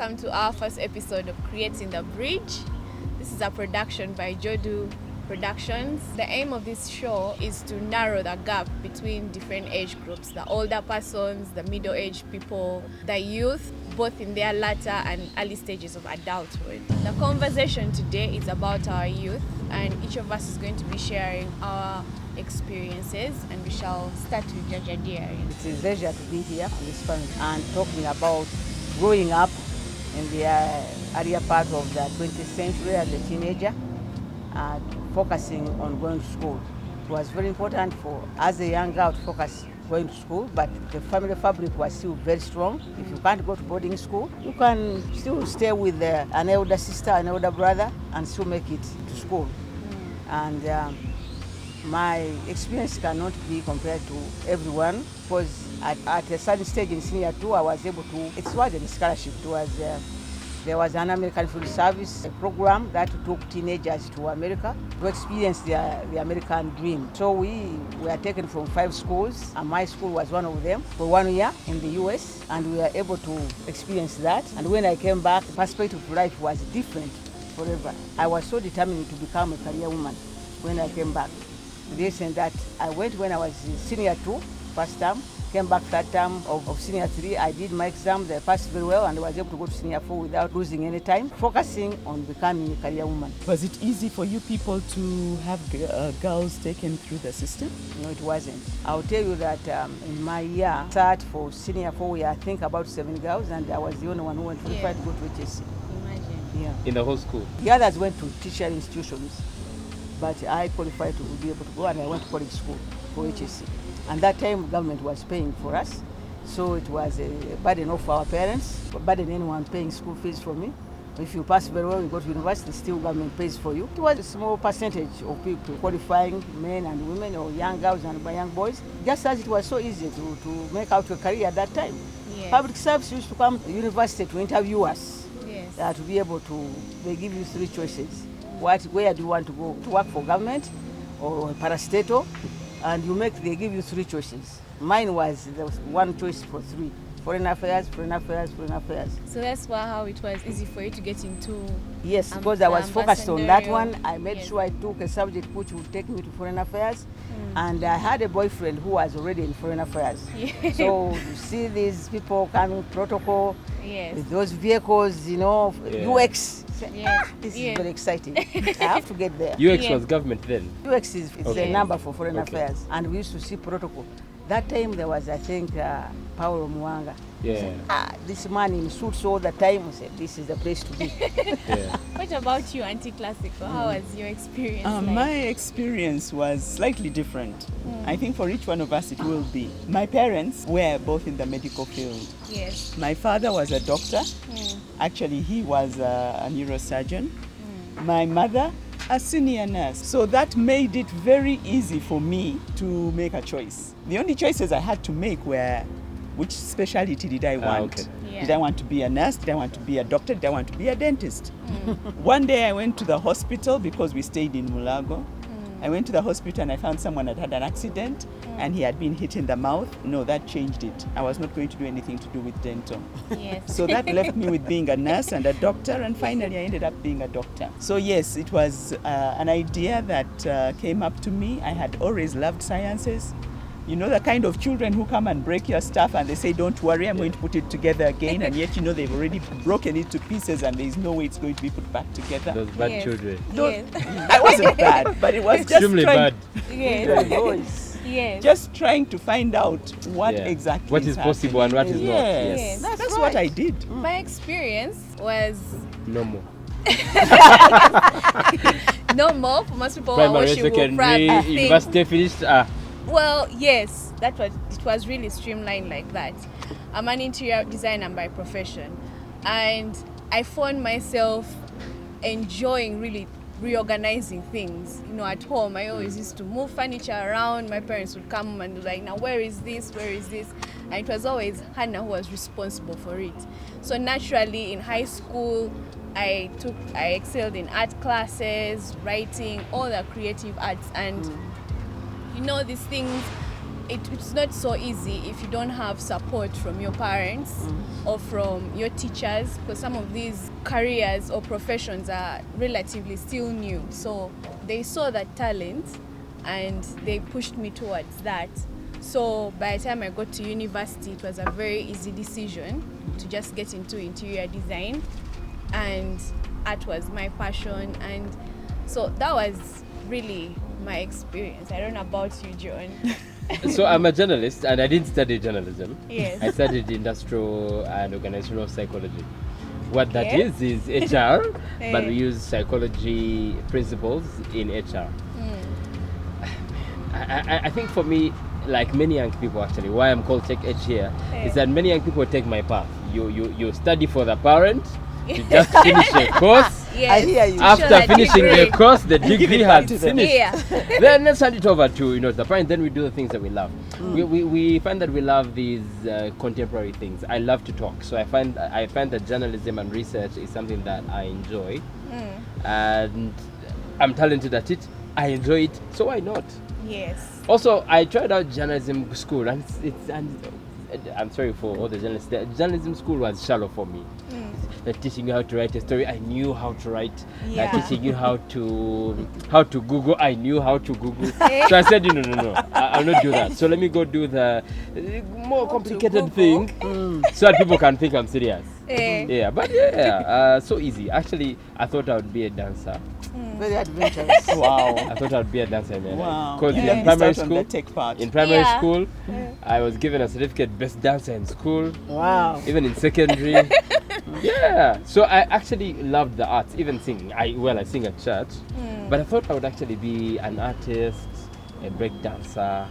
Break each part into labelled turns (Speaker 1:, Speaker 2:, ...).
Speaker 1: welcome to our first episode of Creating the Bridge. This is a production by Jodu Productions. The aim of this show is to narrow the gap between different age groups, the older persons, the middle-aged people, the youth, both in their latter and early stages of adulthood. The conversation today is about our youth, and each of us is going to be sharing our experiences, and we shall start with Jaja Diary.
Speaker 2: It's a pleasure to be here on this panel and talking about growing up in the earlier part of the 20th century as a teenager, focusing on going to school. It was very important for, as a young girl, to focus going to school, but the family fabric was still very strong. If you can't go to boarding school, you can still stay with an elder sister, an elder brother, and still make it to school. And my experience cannot be compared to everyone, because at a certain stage in senior 2, I was able to, it wasn't a scholarship, there was an American Field Service program that took teenagers to America to experience the American dream. So we were taken from 5 schools, and my school was one of them, for 1 year in the US, and we were able to experience that. And when I came back, the perspective of life was different forever. I was so determined to become a career woman when I came back. This and that. I went when I was in senior 2, first term, came back third term of senior 3. I did my exams, I passed very well, and I was able to go to senior 4 without losing any time, focusing on becoming a career woman.
Speaker 3: Was it easy for you people to have girls taken through the system?
Speaker 2: No, it wasn't. I'll tell you that in my year, start for senior 4, we I think about 7 girls, and I was the only one who went to to go to HSC.
Speaker 1: Imagine.
Speaker 2: Yeah.
Speaker 4: In the whole school?
Speaker 2: The others went to teacher institutions, but I qualified to be able to go, and I went to college school for HSC. And that time, government was paying for us, so it was a burden of our parents, burden anyone paying school fees for me. If you pass very well, you go to university, still government pays for you. It was a small percentage of people qualifying, men and women, or young girls and young boys, just as it was so easy to make out a career at that time.
Speaker 1: Yes.
Speaker 2: Public service used to come to the university to interview us,
Speaker 1: Yes.
Speaker 2: to be able to, they give you 3 choices. Where do you want to go? To work for government or parastatal? And they give you 3 choices. Mine was, there was 1 choice for 3. Foreign affairs, foreign affairs, foreign affairs.
Speaker 1: So that's how it was easy for you to get into.
Speaker 2: Yes, because I was focused on that one. I made
Speaker 1: Yes.
Speaker 2: sure I took a subject which would take me to foreign affairs. And I had a boyfriend who was already in foreign affairs.
Speaker 1: Yes.
Speaker 2: So you see these people coming protocol
Speaker 1: Yes.
Speaker 2: with those vehicles, UX.
Speaker 1: Yes.
Speaker 2: This
Speaker 1: Yes.
Speaker 2: is very exciting. I have to get there.
Speaker 4: UX
Speaker 1: Yeah.
Speaker 4: was government then?
Speaker 2: UX is
Speaker 4: Okay.
Speaker 2: a number for foreign
Speaker 4: Okay.
Speaker 2: affairs, and we used to see protocol. That time there was, I think, Paulo Mwanga.
Speaker 4: Yeah.
Speaker 2: This man in suits all the time. We said, this is the place to be.
Speaker 4: Yeah.
Speaker 1: What about you, Auntie Classical? How was your experience? like?
Speaker 3: My experience was slightly different. I think for each one of us it will be. My parents were both in the medical field.
Speaker 1: Yes.
Speaker 3: My father was a doctor. Actually, he was a neurosurgeon. My mother, a senior nurse. So that made it very easy for me to make a choice. The only choices I had to make were, which specialty did I want?
Speaker 4: Okay.
Speaker 1: Yeah.
Speaker 3: Did I want to be a nurse? Did I want to be a doctor? Did I want to be a dentist? One day I went to the hospital because we stayed in Mulago. I went to the hospital and I found someone had had an accident and he had been hit in the mouth. No, that changed it. I was not going to do anything to do with dental.
Speaker 1: Yes.
Speaker 3: So that left me with being a nurse and a doctor, and finally I ended up being a doctor. So yes, it was an idea that came up to me. I had always loved sciences. You know, the kind of children who come and break your stuff and they say, don't worry, I'm going to put it together again. And yet, they've already broken it to pieces and there's no way it's going to be put back together.
Speaker 4: Those bad
Speaker 1: Yes.
Speaker 4: children.
Speaker 1: Yes.
Speaker 3: I wasn't bad, but it was just
Speaker 4: Extremely
Speaker 3: trying,
Speaker 4: bad.
Speaker 1: Yes.
Speaker 2: Boys.
Speaker 1: Yes.
Speaker 3: just trying to find out what
Speaker 4: Yeah.
Speaker 3: exactly
Speaker 4: What is possible and what is not.
Speaker 3: Yes,
Speaker 1: Yes.
Speaker 3: that's what I did.
Speaker 1: My experience was
Speaker 4: Normal.
Speaker 1: normal for most people.
Speaker 4: Primary,
Speaker 1: what you would
Speaker 4: secondary,
Speaker 1: probably think.
Speaker 4: university finished.
Speaker 1: Well, yes, it was really streamlined like that. I'm an interior designer by profession, and I found myself enjoying really reorganizing things. At home, I always used to move furniture around. My parents would come and be like, now where is this? Where is this? And it was always Hannah who was responsible for it. So naturally, in high school, I excelled in art classes, writing, all the creative arts, and these things it's not so easy if you don't have support from your parents or from your teachers, because some of these careers or professions are relatively still new. So they saw that talent and they pushed me towards that. So by the time I got to university, it was a very easy decision to just get into interior design, and art was my passion. And so that was really my experience. I don't know about you, John.
Speaker 4: So I'm a journalist, and I didn't study journalism.
Speaker 1: Yes.
Speaker 4: I studied industrial and organizational psychology. What that
Speaker 1: Yes.
Speaker 4: is HR, but
Speaker 1: Eh.
Speaker 4: we use psychology principles in HR. I think for me, like many young people actually, why I'm called Tech Edge here is that many young people take my path. You study for the parent, you just finish a course.
Speaker 1: Yes.
Speaker 2: I hear you.
Speaker 1: To
Speaker 4: After
Speaker 1: show that
Speaker 4: finishing
Speaker 1: degree.
Speaker 4: the course, the degree
Speaker 3: it back
Speaker 4: has
Speaker 3: to them.
Speaker 4: finished.
Speaker 1: Yeah.
Speaker 4: Then let's hand it over to the parent. Then we do the things that we love. We find that we love these contemporary things. I love to talk, so I find that journalism and research is something that I enjoy, and I'm talented at it. I enjoy it, so why not?
Speaker 1: Yes.
Speaker 4: Also, I tried out journalism school, and I'm sorry for all the journalists. The journalism school was shallow for me. They're teaching you how to write a story. I knew how to write.
Speaker 1: Yeah.
Speaker 4: They're teaching you how to Google. I knew how to Google. So I said, no, I'll not do that. So let me go do the more complicated thing, so that people can think I'm serious. Yeah, but so easy. Actually, I thought I would be a dancer.
Speaker 2: Very adventurous.
Speaker 3: Wow.
Speaker 4: I thought I'd be a dancer, man.
Speaker 3: Wow.
Speaker 4: Because
Speaker 3: You
Speaker 4: in
Speaker 3: missed
Speaker 4: primary
Speaker 3: out on the
Speaker 4: school,
Speaker 3: tech part.
Speaker 1: Yeah.
Speaker 4: I was given a certificate best dancer in school.
Speaker 2: Wow.
Speaker 4: Even in secondary. Yeah. So I actually loved the arts, even singing. I sing at church, but I thought I would actually be an artist, a break dancer.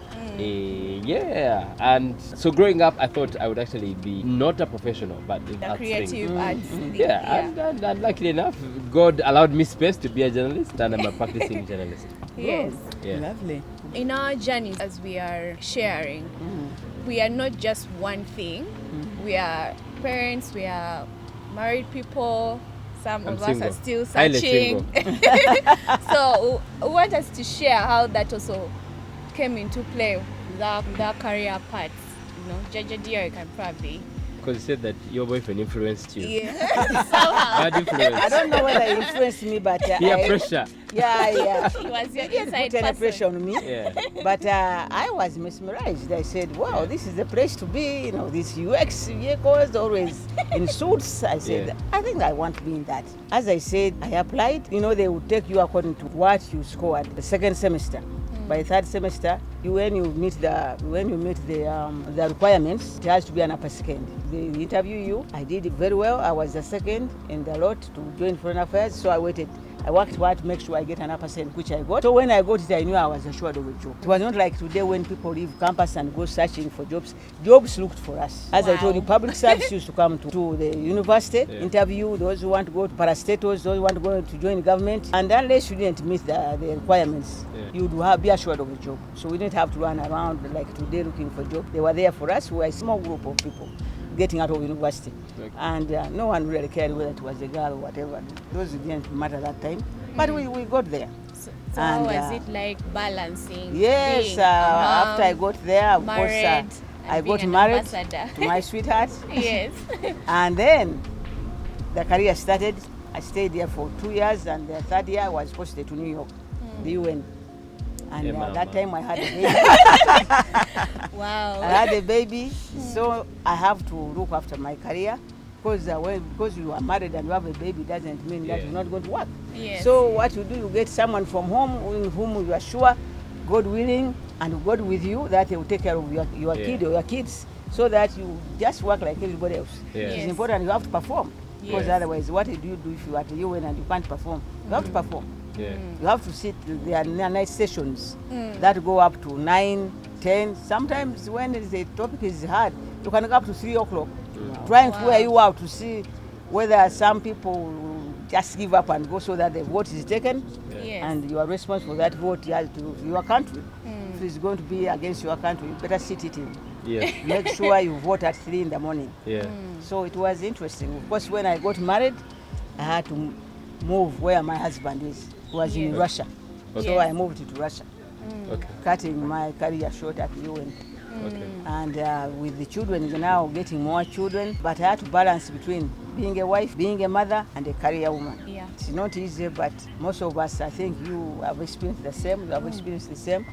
Speaker 4: And so growing up, I thought I would actually be not a professional, but in
Speaker 1: The
Speaker 4: arts thing.
Speaker 1: creative arts. thing.
Speaker 4: And luckily enough, God allowed me space to be a journalist, and I'm a practicing journalist.
Speaker 1: Yes.
Speaker 4: Yeah.
Speaker 3: Lovely.
Speaker 1: In our journeys, as we are sharing, we are not just one thing. We are parents, we are married people, some
Speaker 4: I'm
Speaker 1: of us
Speaker 4: single.
Speaker 1: are still
Speaker 4: Highly
Speaker 1: searching. So we want us to share how that also came into play, the career parts. You know, Jaja dear, you can probably.
Speaker 4: Because you said that your boyfriend influenced you.
Speaker 1: Yeah. Somehow.
Speaker 4: Bad influence.
Speaker 2: I don't know whether it influenced me, but
Speaker 4: Peer pressure.
Speaker 2: Yeah.
Speaker 1: He was your
Speaker 2: He didn't
Speaker 1: inside
Speaker 2: put any pressure
Speaker 1: person.
Speaker 2: on me.
Speaker 4: Yeah.
Speaker 2: But I was mesmerized. I said, wow, this is the place to be. You know, these UX vehicles always in suits. I said,
Speaker 4: Yeah.
Speaker 2: I think I want to be in that. As I said, I applied. You know, they would take you according to what you scored the second semester. By third semester, when you meet the requirements, it has to be an upper second. They interview you. I did it very well. I was the second in the lot to join foreign affairs, so I waited. I worked hard to make sure I get an upper second, which I got. So when I got it, I knew I was assured of a job. It was not like today when people leave campus and go searching for jobs. Jobs looked for us. As I told you,
Speaker 1: Wow.
Speaker 2: public service used to come to the university,
Speaker 4: Yeah.
Speaker 2: interview those who want to go to parastatals, those who want to go to join government. And unless you didn't meet the requirements,
Speaker 4: Yeah.
Speaker 2: you would be assured of a job. So we didn't have to run around like today looking for a job. They were there for us. We were a small group of people getting out of university.
Speaker 4: Okay.
Speaker 2: And no one really cared whether it was a girl or whatever. Those didn't matter that time. But we got there.
Speaker 1: So
Speaker 2: And,
Speaker 1: how was it like balancing?
Speaker 2: Yes,
Speaker 1: being a
Speaker 2: after I
Speaker 1: mom,
Speaker 2: got there, of course,
Speaker 1: married,
Speaker 2: I
Speaker 1: and being
Speaker 2: got
Speaker 1: an
Speaker 2: married
Speaker 1: ambassador?
Speaker 2: to my sweetheart.
Speaker 1: Yes.
Speaker 2: And then the career started. I stayed there for 2 years, and the third year I was posted to New York, the UN. And
Speaker 4: Yeah,
Speaker 2: that
Speaker 4: mama.
Speaker 2: time I had a baby.
Speaker 1: Wow.
Speaker 2: I had a baby, so I have to look after my career. Because you are married and you have a baby doesn't mean that
Speaker 4: Yeah.
Speaker 2: you're not going to work.
Speaker 1: Yes.
Speaker 2: So what you do, you get someone from home in whom you are sure, God willing, and God with you, that they will take care of your
Speaker 4: Yeah.
Speaker 2: kid or your kids, so that you just work like everybody else.
Speaker 4: Yeah.
Speaker 2: It's
Speaker 1: Yes.
Speaker 2: important you have to perform. Because
Speaker 1: Yes.
Speaker 2: otherwise, what do you do if you are at the UN and you can't perform? You have to perform.
Speaker 4: Yeah.
Speaker 2: You have to sit. There are night sessions that go up to 9, 10. Sometimes when the topic is hard, you can go up to 3 o'clock, trying to
Speaker 1: Wow.
Speaker 2: wear you out to see whether some people will just give up and go so that the vote is taken.
Speaker 1: Yes.
Speaker 2: And you are responsible for that vote to your country. If it's going to be against your country, you better sit it in.
Speaker 4: Yeah.
Speaker 2: Make sure you vote at 3 in the morning.
Speaker 4: Yeah.
Speaker 2: So it was interesting. Of course, when I got married, I had to move where my husband is. He was in
Speaker 1: Yes.
Speaker 2: Russia. So
Speaker 1: Yes.
Speaker 2: I moved to Russia.
Speaker 4: Okay.
Speaker 2: cutting my career short at UN.
Speaker 4: Okay.
Speaker 2: And with the children, now getting more children, but I had to balance between being a wife, being a mother, and a career woman.
Speaker 1: Yeah.
Speaker 2: It's not easy, but most of us, I think you have experienced the same, you have experienced the same.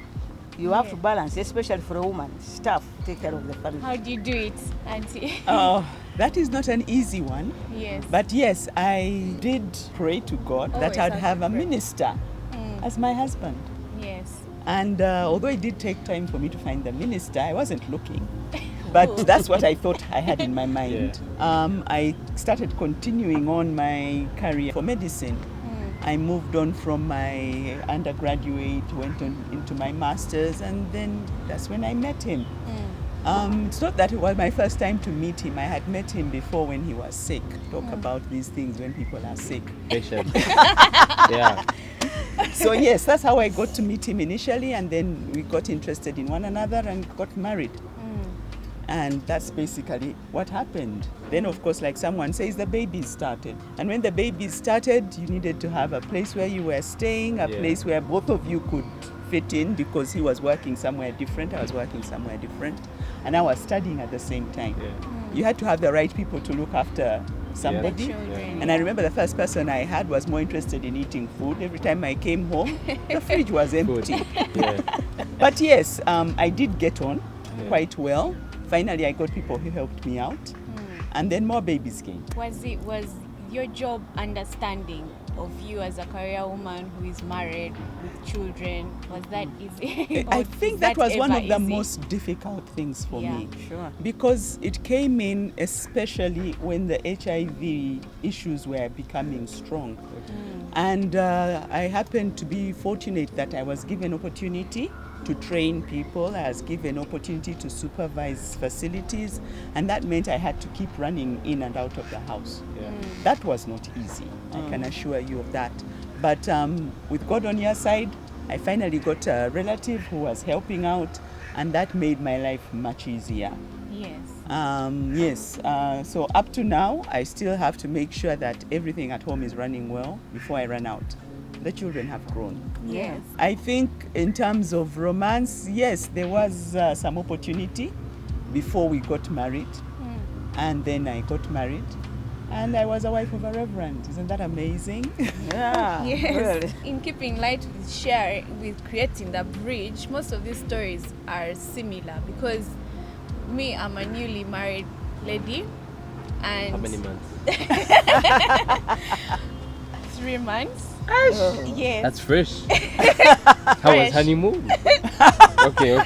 Speaker 2: You have to
Speaker 1: Yeah.
Speaker 2: balance, especially for a woman. It's tough to take care of the family.
Speaker 1: How do you do it, Auntie?
Speaker 3: Oh, that is not an easy one.
Speaker 1: Yes.
Speaker 3: But yes, I did pray to God that
Speaker 1: Always
Speaker 3: I'd
Speaker 1: have
Speaker 3: have
Speaker 1: to
Speaker 3: a
Speaker 1: pray.
Speaker 3: minister as my husband.
Speaker 1: Yes.
Speaker 3: And although it did take time for me to find the minister, I wasn't looking. But that's what I thought I had in my mind. I started continuing on my career for medicine. I moved on from my undergraduate, went on into my master's, and then that's when I met him. It's not that it was my first time to meet him. I had met him before when he was sick. Talk about these things when people are sick.
Speaker 4: Patient. Yeah.
Speaker 3: So yes, that's how I got to meet him initially, and then we got interested in one another and got married. And that's basically what happened. Then of course, like someone says, the babies started. And when the babies started, you needed to have a place where you were staying, a place where both of you could fit in, because he was working somewhere different, I was working somewhere different, and I was studying at the same time. You had to have the right people to look after somebody.
Speaker 1: Children.
Speaker 3: And I remember the first person I had was more interested in eating food. Every time I came home, the fridge was empty.
Speaker 4: Yeah.
Speaker 3: But yes, I did get on quite well. Finally, I got people who helped me out. And then more babies came.
Speaker 1: Was your job understanding of you as a career woman who is married with children, was that easy?
Speaker 3: I
Speaker 1: Or
Speaker 3: think
Speaker 1: is
Speaker 3: that was one
Speaker 1: ever
Speaker 3: of the
Speaker 1: easy?
Speaker 3: most difficult things for
Speaker 1: Yeah.
Speaker 3: me.
Speaker 2: Sure.
Speaker 3: Because it came in especially when the HIV issues were becoming strong. And I happened to be fortunate that I was given opportunity to train people. I was given opportunity to supervise facilities, and that meant I had to keep running in and out of the house. That was not easy, I can assure you of that. But with God on your side, I finally got a relative who was helping out, and that made my life much easier.
Speaker 1: Yes.
Speaker 3: So up to now, I still have to make sure that everything at home is running well before I run out. The children have grown.
Speaker 1: Yes.
Speaker 3: I think in terms of romance, yes, there was some opportunity before we got married. And then I got married. And I was a wife of a reverend. Isn't that amazing?
Speaker 2: Yeah.
Speaker 1: Yes.
Speaker 2: Really.
Speaker 1: In keeping light with sharing, with creating the bridge, most of these stories are similar, because me, I'm a newly married lady, and
Speaker 4: How many months?
Speaker 1: 3 months.
Speaker 2: Oh.
Speaker 1: Yes.
Speaker 4: That's fresh. How was
Speaker 1: Fresh.
Speaker 4: honeymoon? Okay.
Speaker 2: Are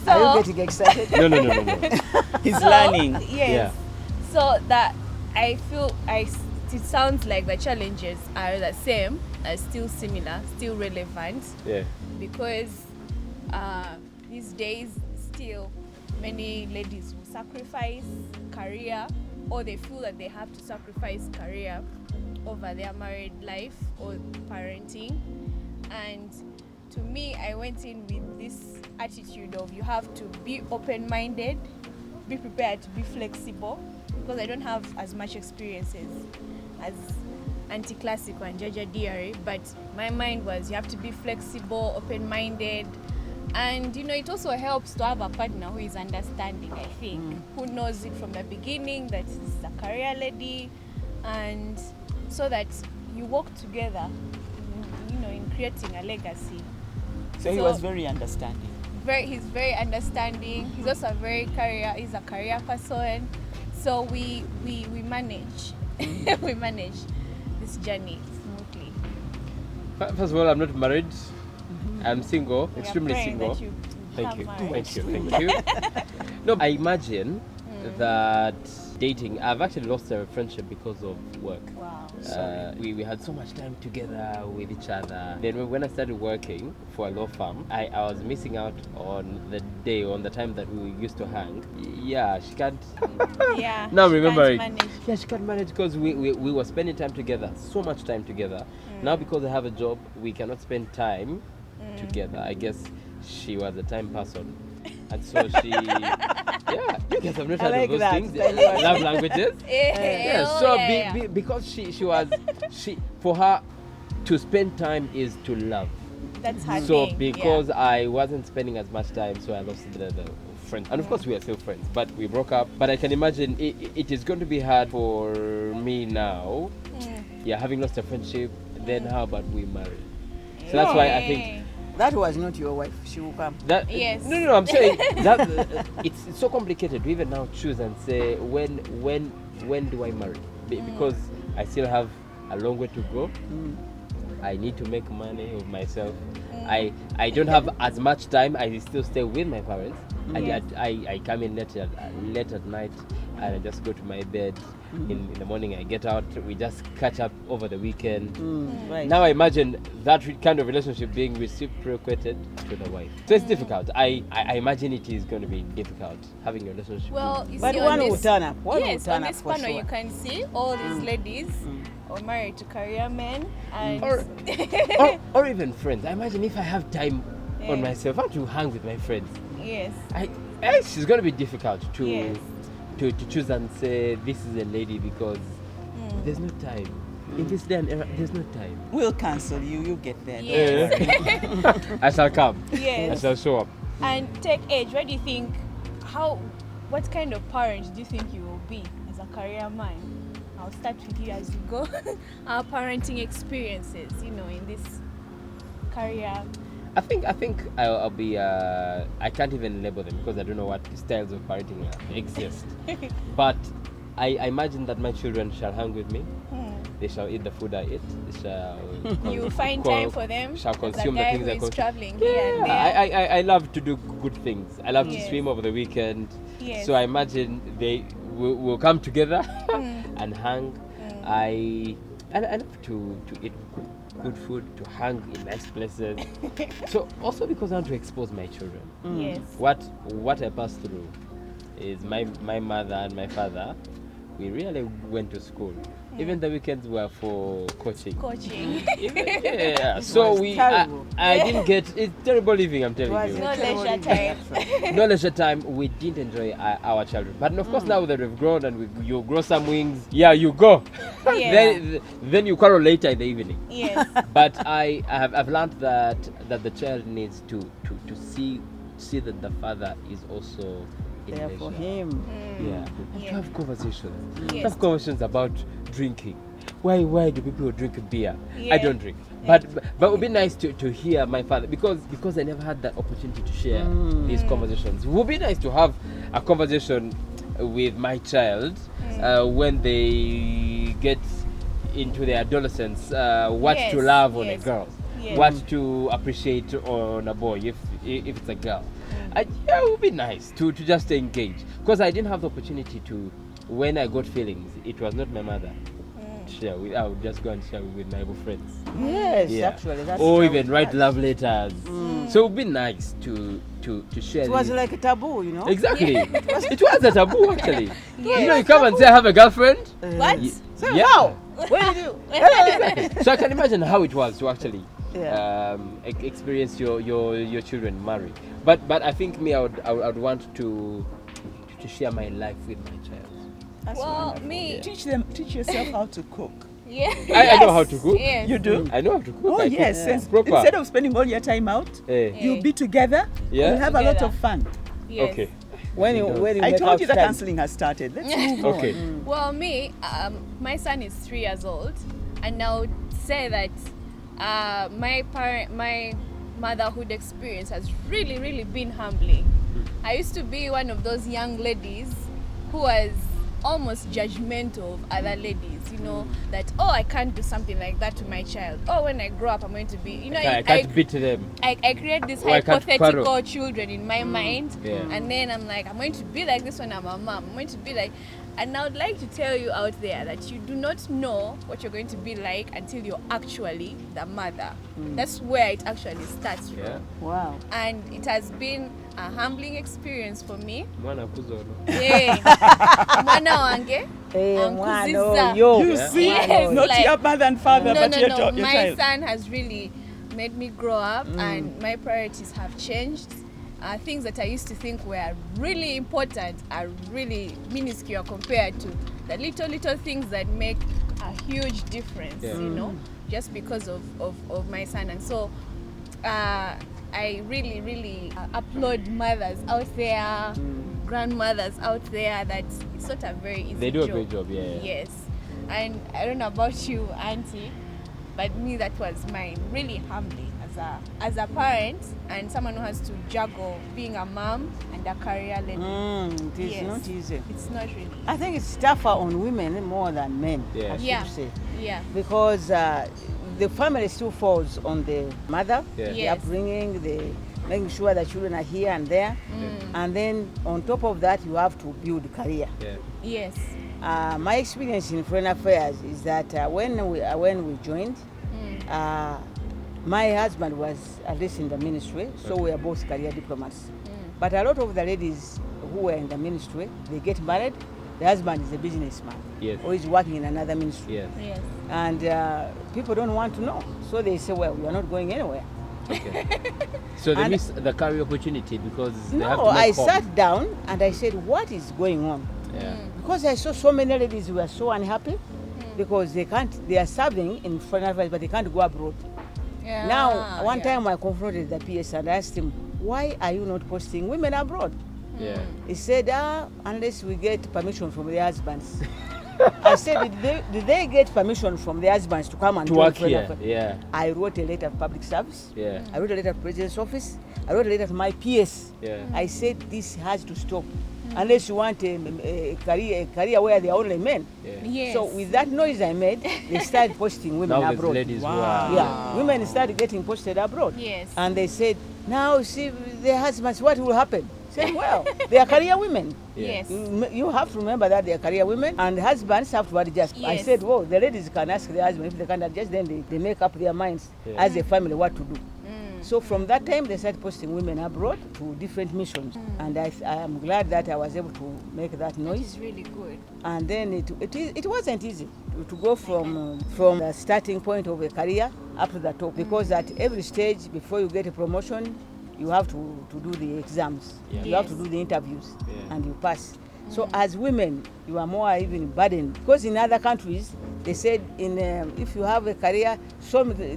Speaker 1: So
Speaker 2: you getting excited?
Speaker 4: No.
Speaker 3: He's learning.
Speaker 1: yes.
Speaker 4: Yeah.
Speaker 1: So that I feel it sounds like the challenges are the same, are still similar, still relevant,
Speaker 4: Yeah.
Speaker 1: because these days still many ladies will sacrifice career, or they feel that they have to sacrifice career over their married life or parenting. And to me, I went in with this attitude of you have to be open-minded, be prepared to be flexible, because I don't have as much experiences as Auntie Classico and Jaja Diary, but my mind was you have to be flexible, open-minded, and it also helps to have a partner who is understanding, I think, who knows it from the beginning that it's a career lady, and so that you work together, in creating a legacy.
Speaker 3: So he was very understanding.
Speaker 1: He's very understanding. He's also he's a career person. So we manage we manage this journey smoothly.
Speaker 4: First of all, I'm not married. I'm single,
Speaker 1: We are
Speaker 4: extremely
Speaker 1: praying
Speaker 4: single.
Speaker 1: that you
Speaker 4: Thank
Speaker 1: have
Speaker 4: you.
Speaker 1: marriage.
Speaker 4: Thank you. No, I imagine that dating, I've actually lost a friendship because of work.
Speaker 1: Wow.
Speaker 4: We had so much time together with each other. Then when I started working for a law firm, I was missing out on the time that we used to hang. Yeah, she can't.
Speaker 1: Yeah.
Speaker 4: Now I'm
Speaker 1: she can't
Speaker 4: remembering.
Speaker 1: manage.
Speaker 4: Yeah, she can't manage because we were spending time together, so much time together. Now because I have a job, we cannot spend time together. I guess she was a time person. And so she, yeah, you guys have not heard
Speaker 2: like
Speaker 4: of those
Speaker 2: that.
Speaker 4: things.
Speaker 2: I like
Speaker 4: Love languages.
Speaker 1: Yeah,
Speaker 4: So
Speaker 1: yeah.
Speaker 4: because she for her to spend time is to love.
Speaker 1: That's her
Speaker 4: So
Speaker 1: thing.
Speaker 4: because I wasn't spending as much time, so I lost the friends. And of course we are still friends, but we broke up. But I can imagine it is going to be hard for me now. Yeah, having lost a friendship, then how about we marry? So that's why I think
Speaker 2: That was not your wife. She will come.
Speaker 4: that
Speaker 1: Yes.
Speaker 4: no, I'm saying that it's so complicated to even now choose and say when do I marry? Because I still have a long way to go. I need to make money of myself. I don't have as much time. I still stay with my parents. I come in late at night and I just go to my bed. In the morning I get out. We just catch up over the weekend.
Speaker 2: Right.
Speaker 4: Now I imagine that kind of relationship being reciprocated to the wife. So it's difficult. I imagine it is going to be difficult having a relationship.
Speaker 1: Well, you
Speaker 2: But
Speaker 1: see
Speaker 2: one
Speaker 1: on
Speaker 2: will
Speaker 1: this,
Speaker 2: turn up. One will
Speaker 1: yes,
Speaker 2: turn
Speaker 1: on
Speaker 2: up
Speaker 1: this
Speaker 2: for
Speaker 1: panel
Speaker 2: sure.
Speaker 1: you can see all these ladies are married to career men and
Speaker 4: or even friends. I imagine if I have time on
Speaker 1: Yeah.
Speaker 4: myself, I want to hang with my friends.
Speaker 1: yes.
Speaker 4: It's going to be difficult to
Speaker 1: Yes.
Speaker 4: to choose and say this is a lady because there's no time. In this day and era, there's no time.
Speaker 3: We'll cancel you. You get there.
Speaker 1: Yes.
Speaker 3: Don't worry.
Speaker 4: I shall come.
Speaker 1: Yes.
Speaker 4: I shall show up.
Speaker 1: And take age, what do you think, what kind of parent do you think you will be as a career man? I'll start with you as you go. Our parenting experiences, in this career.
Speaker 4: I think I'll be. I can't even label them because I don't know what styles of parenting exist. But I imagine that my children shall hang with me. They shall eat the food I eat. They shall.
Speaker 1: You find time for them
Speaker 4: Shall
Speaker 1: as a
Speaker 4: consume the
Speaker 1: guy
Speaker 4: things
Speaker 1: who
Speaker 4: I
Speaker 1: is
Speaker 4: consume.
Speaker 1: traveling here and
Speaker 4: Yeah,
Speaker 1: there.
Speaker 4: I love to do good things. I love to
Speaker 1: Yes.
Speaker 4: swim over the weekend.
Speaker 1: Yes.
Speaker 4: So I imagine they will come together and hang. I love to eat good food, to hang in nice places. So also because I want to expose my children.
Speaker 1: Yes.
Speaker 4: What I passed through is my mother and my father. We really went to school. Even the weekends were for coaching.
Speaker 1: Coaching.
Speaker 4: Yeah. So
Speaker 2: was terrible.
Speaker 4: I didn't get. It's terrible living. I'm telling
Speaker 2: Was
Speaker 4: you.
Speaker 1: No
Speaker 2: a terrible
Speaker 1: leisure time.
Speaker 2: interaction.
Speaker 4: No leisure time. We didn't enjoy our childhood. But of course, now that we've grown and you grow some wings, yeah, you go.
Speaker 1: Yeah.
Speaker 4: then you quarrel later in the evening.
Speaker 1: Yes.
Speaker 4: But I've learned that the child needs to see that the father is also in
Speaker 2: There for
Speaker 4: leisure.
Speaker 2: him.
Speaker 4: Yeah. And
Speaker 1: Yeah.
Speaker 4: to have conversations.
Speaker 1: Yes.
Speaker 4: Have conversations about drinking. Why do people drink beer?
Speaker 1: Yeah.
Speaker 4: I don't drink. But it would be nice to hear my father because I never had that opportunity to share these conversations. It would be nice to have a conversation with my child when they get into their adolescence, what
Speaker 1: Yes,
Speaker 4: to love on a
Speaker 1: yes,
Speaker 4: girl,
Speaker 1: yes.
Speaker 4: what to appreciate on a boy if it's a girl. Yeah, it would be nice to just engage because I didn't have the opportunity to. When I got feelings, it was not my mother. Share with. I would just go and share with my friends.
Speaker 2: Yes,
Speaker 4: Yeah.
Speaker 2: actually. That's
Speaker 4: Or
Speaker 2: how
Speaker 4: even
Speaker 2: it
Speaker 4: write
Speaker 2: was.
Speaker 4: love letters. So it would be nice to share.
Speaker 2: It was
Speaker 4: these.
Speaker 2: like a taboo, you know?
Speaker 4: Exactly. It was a taboo actually.
Speaker 1: Yeah.
Speaker 4: You know, you come and say I have a girlfriend.
Speaker 1: What?
Speaker 4: Yeah.
Speaker 2: What did you do?
Speaker 4: Exactly. So I can imagine how it was to actually
Speaker 2: Yeah.
Speaker 4: experience your children marry. But I think me I would want to share my life with my child.
Speaker 2: That's
Speaker 1: Well,
Speaker 2: wonderful.
Speaker 1: me.
Speaker 3: Teach yourself how to cook.
Speaker 1: Yeah.
Speaker 4: I know how to cook.
Speaker 1: Yes.
Speaker 3: You do?
Speaker 4: I know how to cook.
Speaker 3: Oh
Speaker 4: I
Speaker 3: yes.
Speaker 4: cook
Speaker 3: Since-
Speaker 4: proper.
Speaker 3: Instead of spending all your time out,
Speaker 4: Eh.
Speaker 3: you'll be together.
Speaker 4: Yeah.
Speaker 3: You'll have a lot
Speaker 1: Together.
Speaker 3: of fun.
Speaker 1: Yes.
Speaker 4: Okay.
Speaker 2: When you
Speaker 3: I
Speaker 2: make
Speaker 3: told
Speaker 2: out
Speaker 3: you the
Speaker 2: time.
Speaker 3: counseling has started. Let's move on.
Speaker 4: Okay.
Speaker 1: Well, me, my son is 3 years old, and I would say that my motherhood experience has really been humbling. I used to be one of those young ladies who was almost judgmental of other ladies, that I can't do something like that to my child. When I grow up I'm going to be,
Speaker 4: I can't beat them.
Speaker 1: I create this
Speaker 4: I can't
Speaker 1: hypothetical
Speaker 4: quarrel.
Speaker 1: children in my mind,
Speaker 4: Yeah.
Speaker 1: and then I'm like, I'm going to be like this when I'm a mom. I'm going to be like, and I would like to tell you out there that you do not know what you're going to be like until you're actually the mother. That's where it actually starts from.
Speaker 4: Yeah.
Speaker 2: Wow.
Speaker 1: And it has been a humbling experience for me.
Speaker 4: Mwana kuzono.
Speaker 1: Yeah. Mwana wange.
Speaker 2: Mwano,
Speaker 1: Ankuziza.
Speaker 2: yo.
Speaker 3: You
Speaker 4: Yeah.
Speaker 3: see,
Speaker 1: Yes,
Speaker 3: not
Speaker 1: like-
Speaker 3: your mother and father,
Speaker 1: No,
Speaker 3: but
Speaker 1: no,
Speaker 3: your,
Speaker 1: no.
Speaker 3: your
Speaker 1: My
Speaker 3: child.
Speaker 1: son has really made me grow up, and my priorities have changed. Things that I used to think were really important are really minuscule compared to the little things that make a huge difference,
Speaker 4: Yeah.
Speaker 1: just because of my son. And so I really, really applaud mothers out there, grandmothers out there, that it's not a very easy job.
Speaker 4: They do a great job, yeah.
Speaker 1: Yes. And I don't know about you, Auntie, but me, that was mine. Really humbling as a parent and someone who has to juggle being a mom and a career lady.
Speaker 2: It is
Speaker 1: Yes.
Speaker 2: not easy.
Speaker 1: It's not really.
Speaker 2: I think it's tougher on women more than men,
Speaker 4: Yeah.
Speaker 2: I should
Speaker 1: Yeah.
Speaker 2: say.
Speaker 1: Yeah.
Speaker 2: Because the family still falls on the mother,
Speaker 4: Yeah.
Speaker 2: the
Speaker 1: Yes.
Speaker 2: upbringing, the making sure the children are here and there. And then on top of that, you have to build career.
Speaker 4: Yeah.
Speaker 1: Yes.
Speaker 2: My experience in foreign affairs is that when we joined, my husband was at least in the ministry, so we are both career diplomats. But a lot of the ladies who were in the ministry, they get married, the husband is a businessman
Speaker 4: Yes.
Speaker 2: or is working in another ministry.
Speaker 4: Yes.
Speaker 1: Yes.
Speaker 2: And people don't want to know, so they say, well, we are not going anywhere.
Speaker 4: Okay. So they
Speaker 2: And-
Speaker 4: miss the career opportunity because they have to
Speaker 2: No,
Speaker 4: make
Speaker 2: I
Speaker 4: home.
Speaker 2: sat down and I said, what is going on?
Speaker 4: Yeah.
Speaker 2: Because I saw so many ladies who were so unhappy because they are serving in foreign affairs, but they can't go abroad.
Speaker 1: Yeah.
Speaker 2: Now, one
Speaker 1: Yeah.
Speaker 2: time I confronted the PS and asked him, why are you not posting women abroad?
Speaker 4: Yeah.
Speaker 2: He said, unless we get permission from their husbands. I said, did they get permission from their husbands to come and
Speaker 4: To
Speaker 2: join
Speaker 4: work
Speaker 2: foreign
Speaker 4: here.
Speaker 2: affairs?
Speaker 4: Yeah.
Speaker 2: I wrote a letter to public service.
Speaker 4: Yeah.
Speaker 2: I wrote a letter to President's office. I wrote a letter to my PS.
Speaker 4: Yeah.
Speaker 2: I said, this has to stop. Unless you want a career where they are only men.
Speaker 4: Yeah.
Speaker 1: Yes.
Speaker 2: So with that noise I made, they started posting women
Speaker 4: Now there's
Speaker 2: abroad.
Speaker 4: ladies who
Speaker 3: Wow.
Speaker 4: are.
Speaker 2: Yeah, women started getting posted abroad.
Speaker 1: Yes.
Speaker 2: And they said, now see their husbands, what will happen? Say, well, they are career women.
Speaker 4: Yeah.
Speaker 1: Yes.
Speaker 2: You have to remember that they are career women and husbands have to adjust. I
Speaker 1: Yes.
Speaker 2: said, well, the ladies can ask their husband if they can't adjust, then they make up their minds
Speaker 4: Yeah.
Speaker 2: as a family what to do. So from that time, they started posting women abroad to different missions. And I am glad that I was able to make that noise.
Speaker 1: It's really good.
Speaker 2: And then it wasn't easy to go from the starting point of a career up to the top, because at every stage before you get a promotion, you have to do the exams.
Speaker 4: Yeah.
Speaker 2: You have to
Speaker 1: Yes.
Speaker 2: do the interviews,
Speaker 4: Yeah.
Speaker 2: and you pass. So as women, you are more even burdened, because in other countries they said if you have a career,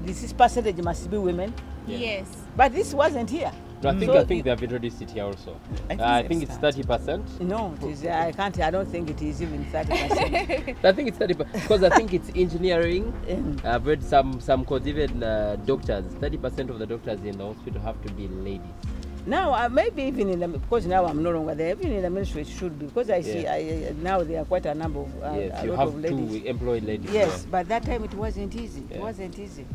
Speaker 2: this percentage must be women,
Speaker 4: Yeah.
Speaker 1: Yes.
Speaker 2: but this wasn't here.
Speaker 4: No, I
Speaker 2: So
Speaker 4: think they have introduced it here also.
Speaker 3: I think
Speaker 4: I think it's
Speaker 3: that's
Speaker 4: 30%.
Speaker 2: No, it is, I don't think it is even 30%.
Speaker 4: I think it's 30% because I think it's engineering. I've read some codes, even doctors. 30% of the doctors in the hospital have to be ladies.
Speaker 2: Now, maybe even because now I'm no longer there, even in the ministry it should be, because I see now there are quite a number of
Speaker 4: Yes,
Speaker 2: a
Speaker 4: you
Speaker 2: lot
Speaker 4: have
Speaker 2: of ladies.
Speaker 4: to employ ladies.
Speaker 2: Yes, but that time it wasn't easy.
Speaker 4: Yeah.
Speaker 2: It wasn't easy.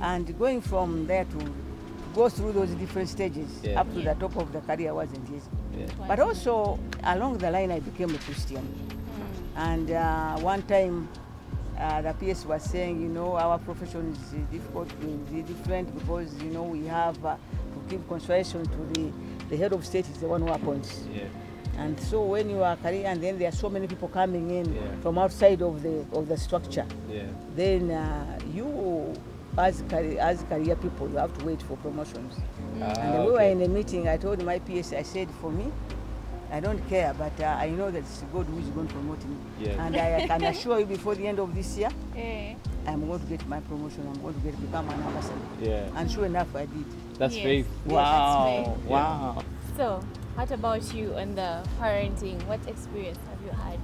Speaker 2: And going from there to go through those different stages
Speaker 4: Yeah.
Speaker 2: up to the top of the career wasn't easy.
Speaker 4: Yeah.
Speaker 2: But also, along the line, I became a Christian. And one time, the PS was saying, our profession is difficult, it's different because, we have to give consideration to the head of state is the one who appoints.
Speaker 4: Yeah.
Speaker 2: And so when you are career, and then there are so many people coming in
Speaker 4: Yeah.
Speaker 2: from outside of the structure,
Speaker 4: Yeah.
Speaker 2: then you, as career people, you have to wait for promotions. And we were
Speaker 4: okay.
Speaker 2: in a meeting, I told my PS, I said, for me, I don't care, but I know that it's God who is going to promote me.
Speaker 4: Yeah.
Speaker 2: And I can assure you before the end of this year,
Speaker 1: Eh.
Speaker 2: I'm going to get my promotion, I'm going to become an ambassador.
Speaker 4: Yeah.
Speaker 2: And sure enough, I did.
Speaker 4: That's
Speaker 1: Yes.
Speaker 4: faith.
Speaker 3: Wow.
Speaker 1: That's
Speaker 3: Wow.
Speaker 1: So, what about you on the parenting? What experience have you had?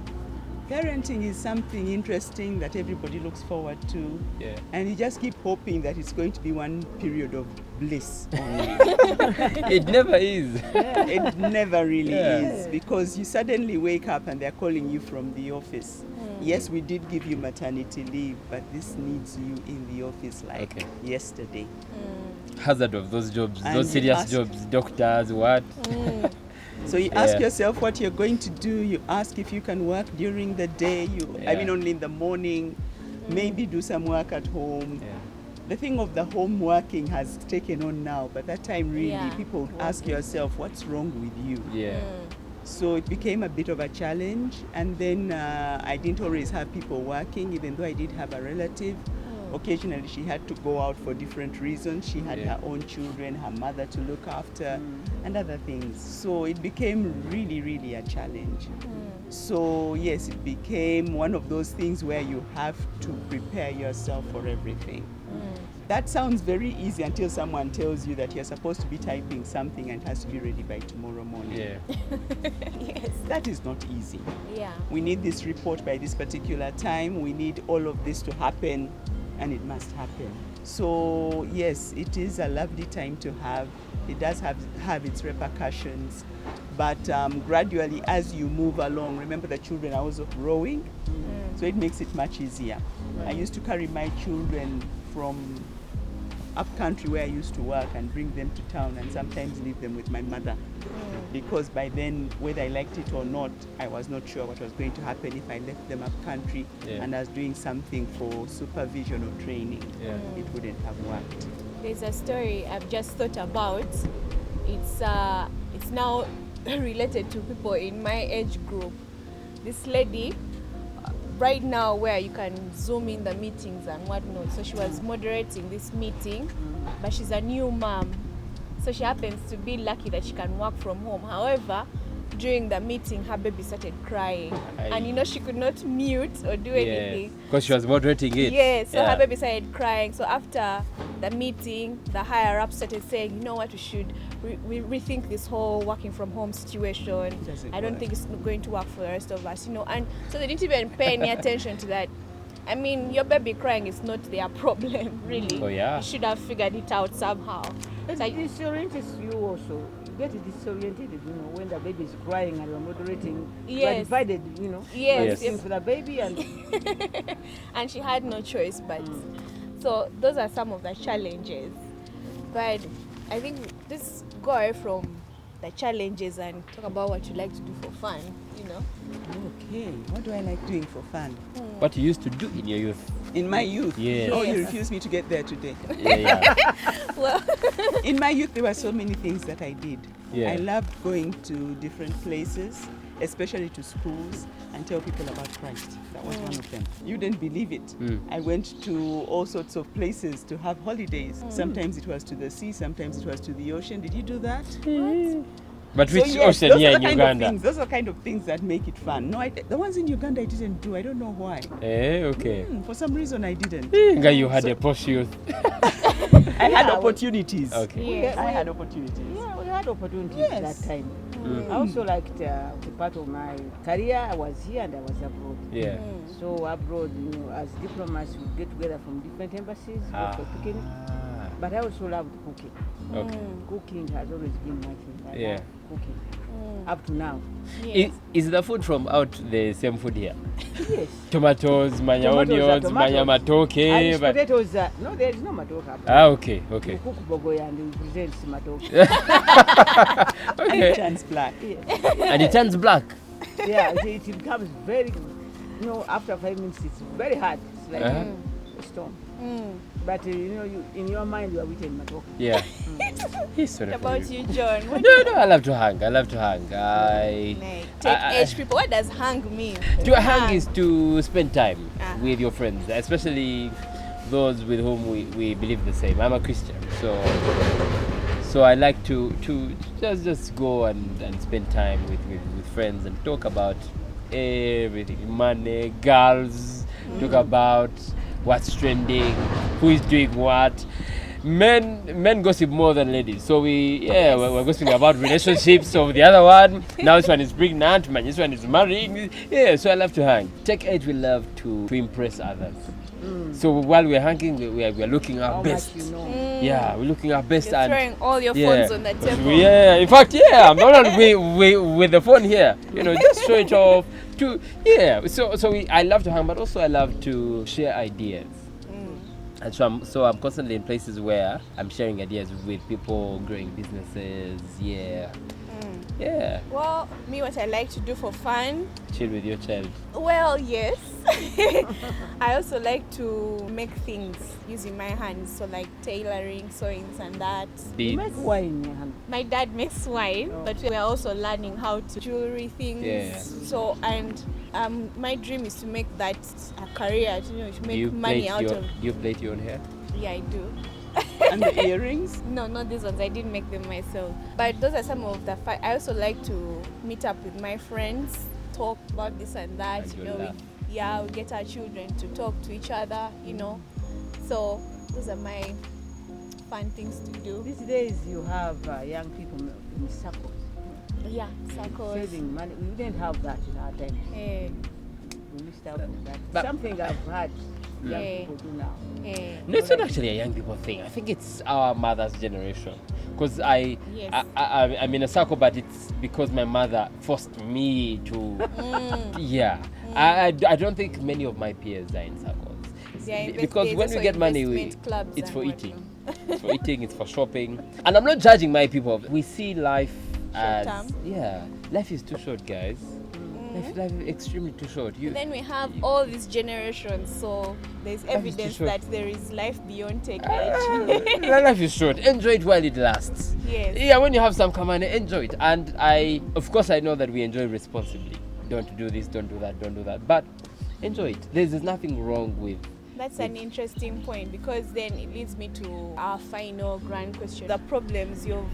Speaker 3: Parenting is something interesting that everybody looks forward to.
Speaker 4: Yeah.
Speaker 3: And you just keep hoping that it's going to be one period of bliss only.
Speaker 4: It never is.
Speaker 3: It never really
Speaker 4: Yeah.
Speaker 3: is, because you suddenly wake up and they're calling you from the office. Yes, we did give you maternity leave, but this needs you in the office like
Speaker 4: Okay.
Speaker 3: yesterday.
Speaker 4: Hazard of those jobs,
Speaker 3: And
Speaker 4: those
Speaker 3: you
Speaker 4: serious
Speaker 3: ask-
Speaker 4: jobs, doctors, what?
Speaker 3: So you ask
Speaker 4: Yeah.
Speaker 3: yourself what you're going to do. You ask if you can work during the day. I mean,
Speaker 4: Yeah.
Speaker 3: only in the morning. Maybe do some work at home.
Speaker 4: Yeah.
Speaker 3: The thing of the home working has taken on now, but that time really
Speaker 1: Yeah.
Speaker 3: people would ask yourself, what's wrong with you?
Speaker 4: Yeah.
Speaker 3: So it became a bit of a challenge, and then I didn't always have people working, even though I did have a relative. Occasionally she had to go out for different reasons. She had
Speaker 4: Yeah.
Speaker 3: her own children, her mother to look after, and other things. So it became really, really a challenge. So yes, it became one of those things where you have to prepare yourself for everything. That sounds very easy until someone tells you that you're supposed to be typing something and it has to be ready by tomorrow morning.
Speaker 4: Yeah.
Speaker 1: Yes.
Speaker 3: That is not easy.
Speaker 1: Yeah.
Speaker 3: We need this report by this particular time. We need all of this to happen, and it must happen. So yes, it is a lovely time to have. It does have its repercussions, but gradually as you move along, remember the children are also growing, so it makes it much easier. I used to carry my children from up country where I used to work and bring them to town, and sometimes leave them with my mother, because by then, whether I liked it or not, I was not sure what was going to happen if I left them up country and I was doing something for supervision or training. It wouldn't have worked.
Speaker 1: There's a story I've just thought about. It's now related to people in my age group. This lady, right now where you can zoom in the meetings and whatnot, so she was moderating this meeting, but she's a new mom. So she happens to be lucky that she can work from home. However, during the meeting, her baby started crying. And you know, she could not mute or do anything.
Speaker 4: Because she was moderating it.
Speaker 1: Yes, so her baby started crying. So after the meeting, the higher up started saying, you know what, we should rethink this whole working from home situation. I don't think it's going to work for the rest of us, you know. And so they didn't even pay any attention to that. I mean, your baby crying is not their problem, really.
Speaker 4: Oh, yeah.
Speaker 1: You should have figured it out somehow.
Speaker 2: It disorients you also. You get disoriented, you know, when the baby is crying and you're moderating. You are divided, you know.
Speaker 1: Yes.
Speaker 2: For the baby and
Speaker 1: and she had no choice but. So those are some of the challenges. But I think let's go away from the challenges and talk about what you like to do for fun, you know.
Speaker 3: Okay, what do I like doing for fun?
Speaker 4: What you used to do in your youth.
Speaker 3: In my youth?
Speaker 4: Yes.
Speaker 3: Oh, you refuse me to get there today.
Speaker 4: Yeah.
Speaker 1: Well,
Speaker 3: In my youth, there were so many things that I did.
Speaker 4: Yeah.
Speaker 3: I loved going to different places, especially to schools, and tell people about Christ. That was one of them. You didn't believe it. I went to all sorts of places to have holidays. Sometimes it was to the sea, sometimes it was to the ocean. Did you do that?
Speaker 4: But
Speaker 3: So
Speaker 4: which
Speaker 3: yes,
Speaker 4: ocean
Speaker 3: those
Speaker 4: here
Speaker 3: are
Speaker 4: in
Speaker 3: the kind
Speaker 4: Uganda?
Speaker 3: of things. Those are kind of things that make it fun. No, the ones in Uganda I didn't do. I don't know why.
Speaker 4: Okay.
Speaker 3: For some reason I didn't.
Speaker 4: Guy, you had a posh youth.
Speaker 3: I had opportunities.
Speaker 4: Okay.
Speaker 3: I had opportunities.
Speaker 2: yeah, we had opportunities
Speaker 3: Yes.
Speaker 2: that time. I also liked the part of my career. I was here and I was abroad.
Speaker 4: Yeah.
Speaker 2: So abroad, you know, as diplomats, we get together from different embassies, go for picnic. But I also loved cooking.
Speaker 4: Okay.
Speaker 2: Cooking has always been my thing. I
Speaker 4: Yeah.
Speaker 2: love cooking up to now.
Speaker 4: Is the food from out the same food here?
Speaker 2: Yes.
Speaker 4: Tomatoes, manya
Speaker 2: Tomatoes are
Speaker 4: onions, manya
Speaker 2: tomatoes.
Speaker 4: matoke.
Speaker 2: And
Speaker 4: But
Speaker 2: potatoes, no, there is no matoke up.
Speaker 4: Okay.
Speaker 2: We cook bogoya and we present matoke.
Speaker 3: And it turns black.
Speaker 4: And it turns black.
Speaker 2: Yeah, it becomes very, you know, after 5 minutes, it's very hard. It's like a stone. But you know, in your mind, you are eating matoke.
Speaker 4: Yeah. Sorry
Speaker 1: what
Speaker 4: for
Speaker 1: about you, John? What
Speaker 4: No, I love to hang.
Speaker 1: take age people. What does hang mean?
Speaker 4: To hang is to spend time
Speaker 1: with
Speaker 4: your friends, especially those with whom we believe the same. I'm a Christian, so I like to just go and spend time with friends and talk about everything, money, girls, talk about what's trending, who is doing what. Men gossip more than ladies, so we're gossiping about relationships of the other one. Now this one is pregnant, man, this one is marrying. Yeah, so I love to hang. Tech age, we love to impress others. So while we're hanging, we're looking our
Speaker 2: How
Speaker 4: best.
Speaker 2: much you know.
Speaker 4: Yeah, we're looking our best.
Speaker 1: You're
Speaker 4: And
Speaker 1: throwing all your phones on the table.
Speaker 4: yeah, in fact, I'm not with the phone here. You know, just show it off. I love to hang, but also I love to share ideas. And so I'm constantly in places where I'm sharing ideas with people, growing businesses. Yeah.
Speaker 1: Well, me, what I like to do for fun,
Speaker 4: Chill with your child.
Speaker 1: well, yes. I also like to make things using my hands, so like tailoring, sewing, and that.
Speaker 2: You make wine, Johan.
Speaker 1: My dad makes wine, but we are also learning how to jewelry things.
Speaker 4: Yeah.
Speaker 1: So, and my dream is to make that a career, to make
Speaker 4: You
Speaker 1: money out of.
Speaker 4: You plait your own hair?
Speaker 1: Yeah, I do.
Speaker 3: And the earrings?
Speaker 1: No, not these ones. I didn't make them myself. But those are some of the. I also like to meet up with my friends, talk about this and that.
Speaker 4: And
Speaker 1: You
Speaker 4: you
Speaker 1: know,
Speaker 4: laugh.
Speaker 1: we get our children to talk to each other. You know, so those are my fun things to do.
Speaker 2: These days you have young people in circles,
Speaker 1: Yeah, circles.
Speaker 2: saving money. We didn't have that in our time.
Speaker 1: Eh,
Speaker 2: We missed out on that.
Speaker 4: But-
Speaker 2: Something I've heard young
Speaker 1: Yeah.
Speaker 2: people do now.
Speaker 1: eh.
Speaker 4: No, it's not actually a young people thing. I think it's our mother's generation. Because
Speaker 1: Yes.
Speaker 4: I'm in a circle, but it's because my mother forced me to. Yeah. I don't think many of my peers are in circles. Because
Speaker 1: There's
Speaker 4: when we
Speaker 1: also
Speaker 4: get money,
Speaker 1: investment clubs
Speaker 4: it's
Speaker 1: and
Speaker 4: for
Speaker 1: whatnot.
Speaker 4: eating. It's for eating, it's for shopping. And I'm not judging my people. We see life as.
Speaker 1: Short-term.
Speaker 4: Yeah. Life is too short, guys. Life is extremely too short.
Speaker 1: Then we have all these generations, so there's
Speaker 4: Life is too
Speaker 1: evidence
Speaker 4: short.
Speaker 1: that there is life beyond technology.
Speaker 4: Life is short. Enjoy it while it lasts.
Speaker 1: Yes.
Speaker 4: Yeah, when you have some money, enjoy it. And of course, I know that we enjoy responsibly. Don't do this, don't do that, don't do that. But enjoy it. There's nothing wrong with.
Speaker 1: That's an interesting point, because then it leads me to our final grand question. The problems you've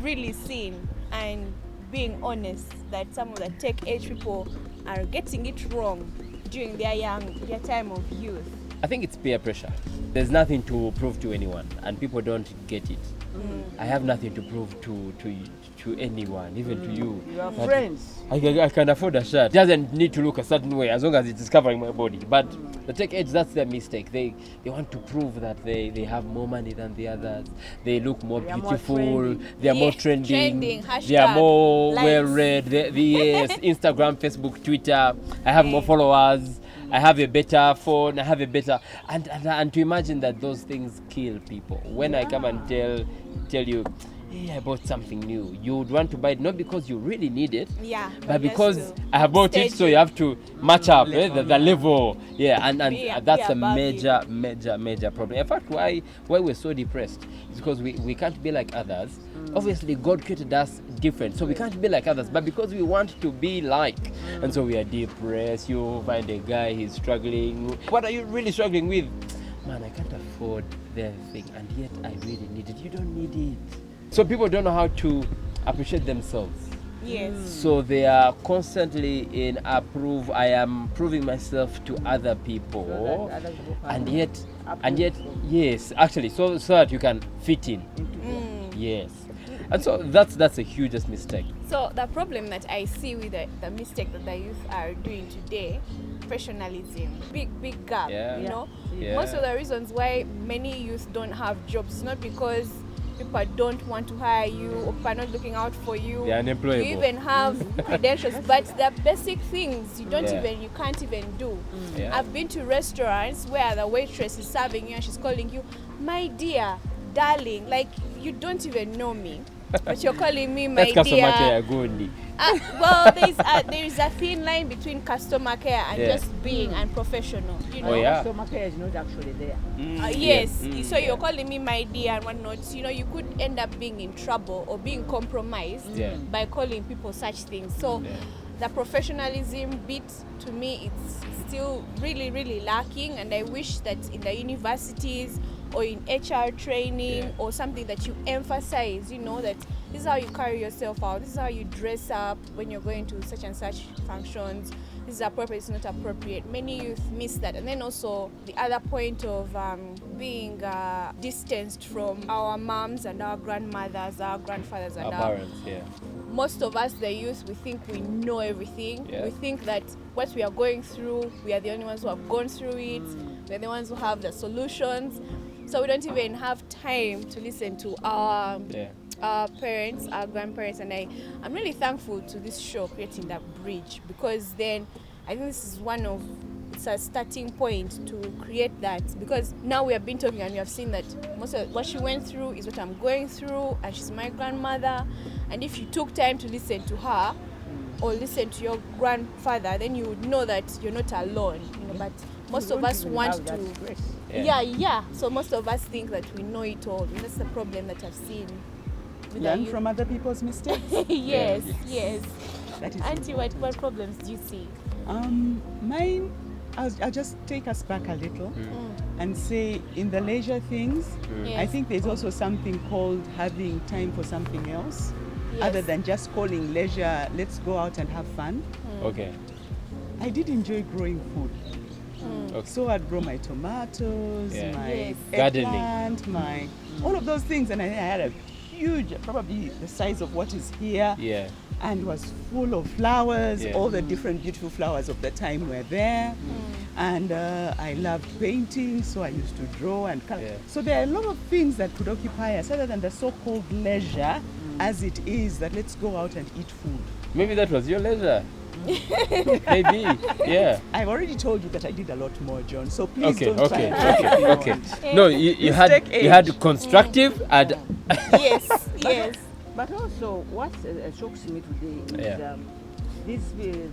Speaker 1: really seen, and being honest that some of the tech age people are getting it wrong during their time of youth.
Speaker 4: I think it's peer pressure. There's nothing to prove to anyone, and people don't get it. I have nothing to prove to anyone, even to you.
Speaker 2: Your
Speaker 4: But
Speaker 2: friends.
Speaker 4: I can afford a shirt. It doesn't need to look a certain way as long as it is covering my body. But the tech age, that's their mistake. They want to prove that they have more money than the others. They look more
Speaker 2: They are more
Speaker 4: beautiful.
Speaker 2: trendy.
Speaker 4: They are more
Speaker 1: Yeah,
Speaker 4: trending.
Speaker 1: trending,
Speaker 4: They are
Speaker 1: hashtag,
Speaker 4: more
Speaker 1: likes.
Speaker 4: well read. Yes, Instagram, Facebook, Twitter. I have more followers. I have a better phone. I have a better and to imagine that those things kill people. When I come and tell you, hey, I bought something new, you would want to buy it not because you really need it,
Speaker 1: Yeah.
Speaker 4: but
Speaker 1: just
Speaker 4: because
Speaker 1: to
Speaker 4: I have bought it,
Speaker 1: stage
Speaker 4: so you have to match up the level. Yeah, and
Speaker 1: Be
Speaker 4: that's a
Speaker 1: above
Speaker 4: major problem. In fact, why we're so depressed is because we can't be like others. Obviously, God created us different, so we can't be like others. But because we want to be like, and so we are depressed. You find a guy, he's struggling. What are you really struggling with? Man, I can't afford their thing, and yet I really need it. You don't need it. So people don't know how to appreciate themselves.
Speaker 1: Yes.
Speaker 4: So they are constantly in approve. I am proving myself to other people,
Speaker 2: So that others will
Speaker 4: and
Speaker 2: come
Speaker 4: yet,
Speaker 2: approve.
Speaker 4: yes, actually, so that you can fit in. Yes, and so that's a hugest mistake.
Speaker 1: So the problem that I see with the mistake that the youth are doing today, professionalism, big gap.
Speaker 4: Yeah.
Speaker 1: You know,
Speaker 4: Yeah.
Speaker 1: most of the reasons why many youth don't have jobs is not because people don't want to hire you or people are not looking out for you.
Speaker 4: They are unemployable.
Speaker 1: You even have credentials, but the basic things you
Speaker 4: Yeah.
Speaker 1: you can't even do.
Speaker 4: Yeah.
Speaker 1: I've been to restaurants where the waitress is serving you and she's calling you, my dear, darling, like you don't even know me, but you're calling me my
Speaker 4: That's customer care,
Speaker 1: dear.
Speaker 4: good.
Speaker 1: Well, there is a thin line between customer care and
Speaker 4: Yeah.
Speaker 1: just being unprofessional. You know.
Speaker 4: Oh, yeah.
Speaker 2: Customer care is not actually there.
Speaker 1: Yes,
Speaker 4: Yeah.
Speaker 1: so you're calling me my dear and whatnot. You know, you could end up being in trouble or being compromised
Speaker 4: Yeah.
Speaker 1: by calling people such things. So
Speaker 4: Yeah.
Speaker 1: the professionalism bit, to me, it's still really lacking, and I wish that in the universities or in HR training
Speaker 4: Yeah.
Speaker 1: or something that you emphasize, you know, that this is how you carry yourself out, this is how you dress up when you're going to such and such functions, this is appropriate, it's not appropriate. Many youth miss that. And then also the other point of being distanced from our moms and our grandmothers, our grandfathers and
Speaker 4: Our parents, yeah.
Speaker 1: most of us, the youth, we think we know everything.
Speaker 4: Yeah.
Speaker 1: We think that what we are going through, we are the only ones who have gone through it. We're the ones who have the solutions. So we don't even have time to listen to our parents, our grandparents. And I'm really thankful to this show creating that bridge, because then I think this is it's a starting point to create that, because now we have been talking and we have seen that most of what she went through is what I'm going through, and she's my grandmother. And if you took time to listen to her or listen to your grandfather, then you would know that you're not alone. You know, but most of us want to. Yeah. So most of us think that we know it all, and that's the problem that I've seen. with the
Speaker 3: Learn
Speaker 1: youth.
Speaker 3: from other people's mistakes.
Speaker 1: Yes.
Speaker 3: That is
Speaker 1: Auntie, what problems do you see?
Speaker 3: mine. I'll just take us back a little and say, in the leisure things, I
Speaker 1: Yes.
Speaker 3: think there's also something called having time for something else,
Speaker 1: Yes.
Speaker 3: other than just calling leisure, let's go out and have fun.
Speaker 4: Okay.
Speaker 3: I did enjoy growing food.
Speaker 4: Okay.
Speaker 3: So I'd grow my tomatoes,
Speaker 4: Yeah.
Speaker 3: my
Speaker 1: Yes.
Speaker 4: Gardening.
Speaker 3: eggplant, my all of those things, and I had a huge, probably the size of what is here,
Speaker 4: Yeah.
Speaker 3: and was full of flowers.
Speaker 4: Yeah.
Speaker 3: All the different beautiful flowers of the time were there. And I loved painting, so I used to draw and color.
Speaker 4: Yeah.
Speaker 3: So there are a lot of things that could occupy us other than the so-called leisure as it is that let's go out and eat food.
Speaker 4: Maybe that was your leisure. Maybe. Yeah.
Speaker 3: I've already told you that I did a lot more, John, so please
Speaker 4: Okay.
Speaker 3: don't
Speaker 4: Okay.
Speaker 3: try and
Speaker 4: Okay. Okay. No, you had
Speaker 3: Mistake
Speaker 4: you had
Speaker 3: age.
Speaker 4: constructive and
Speaker 1: Yes, yes.
Speaker 2: But also, what shocks me today is
Speaker 4: Yeah.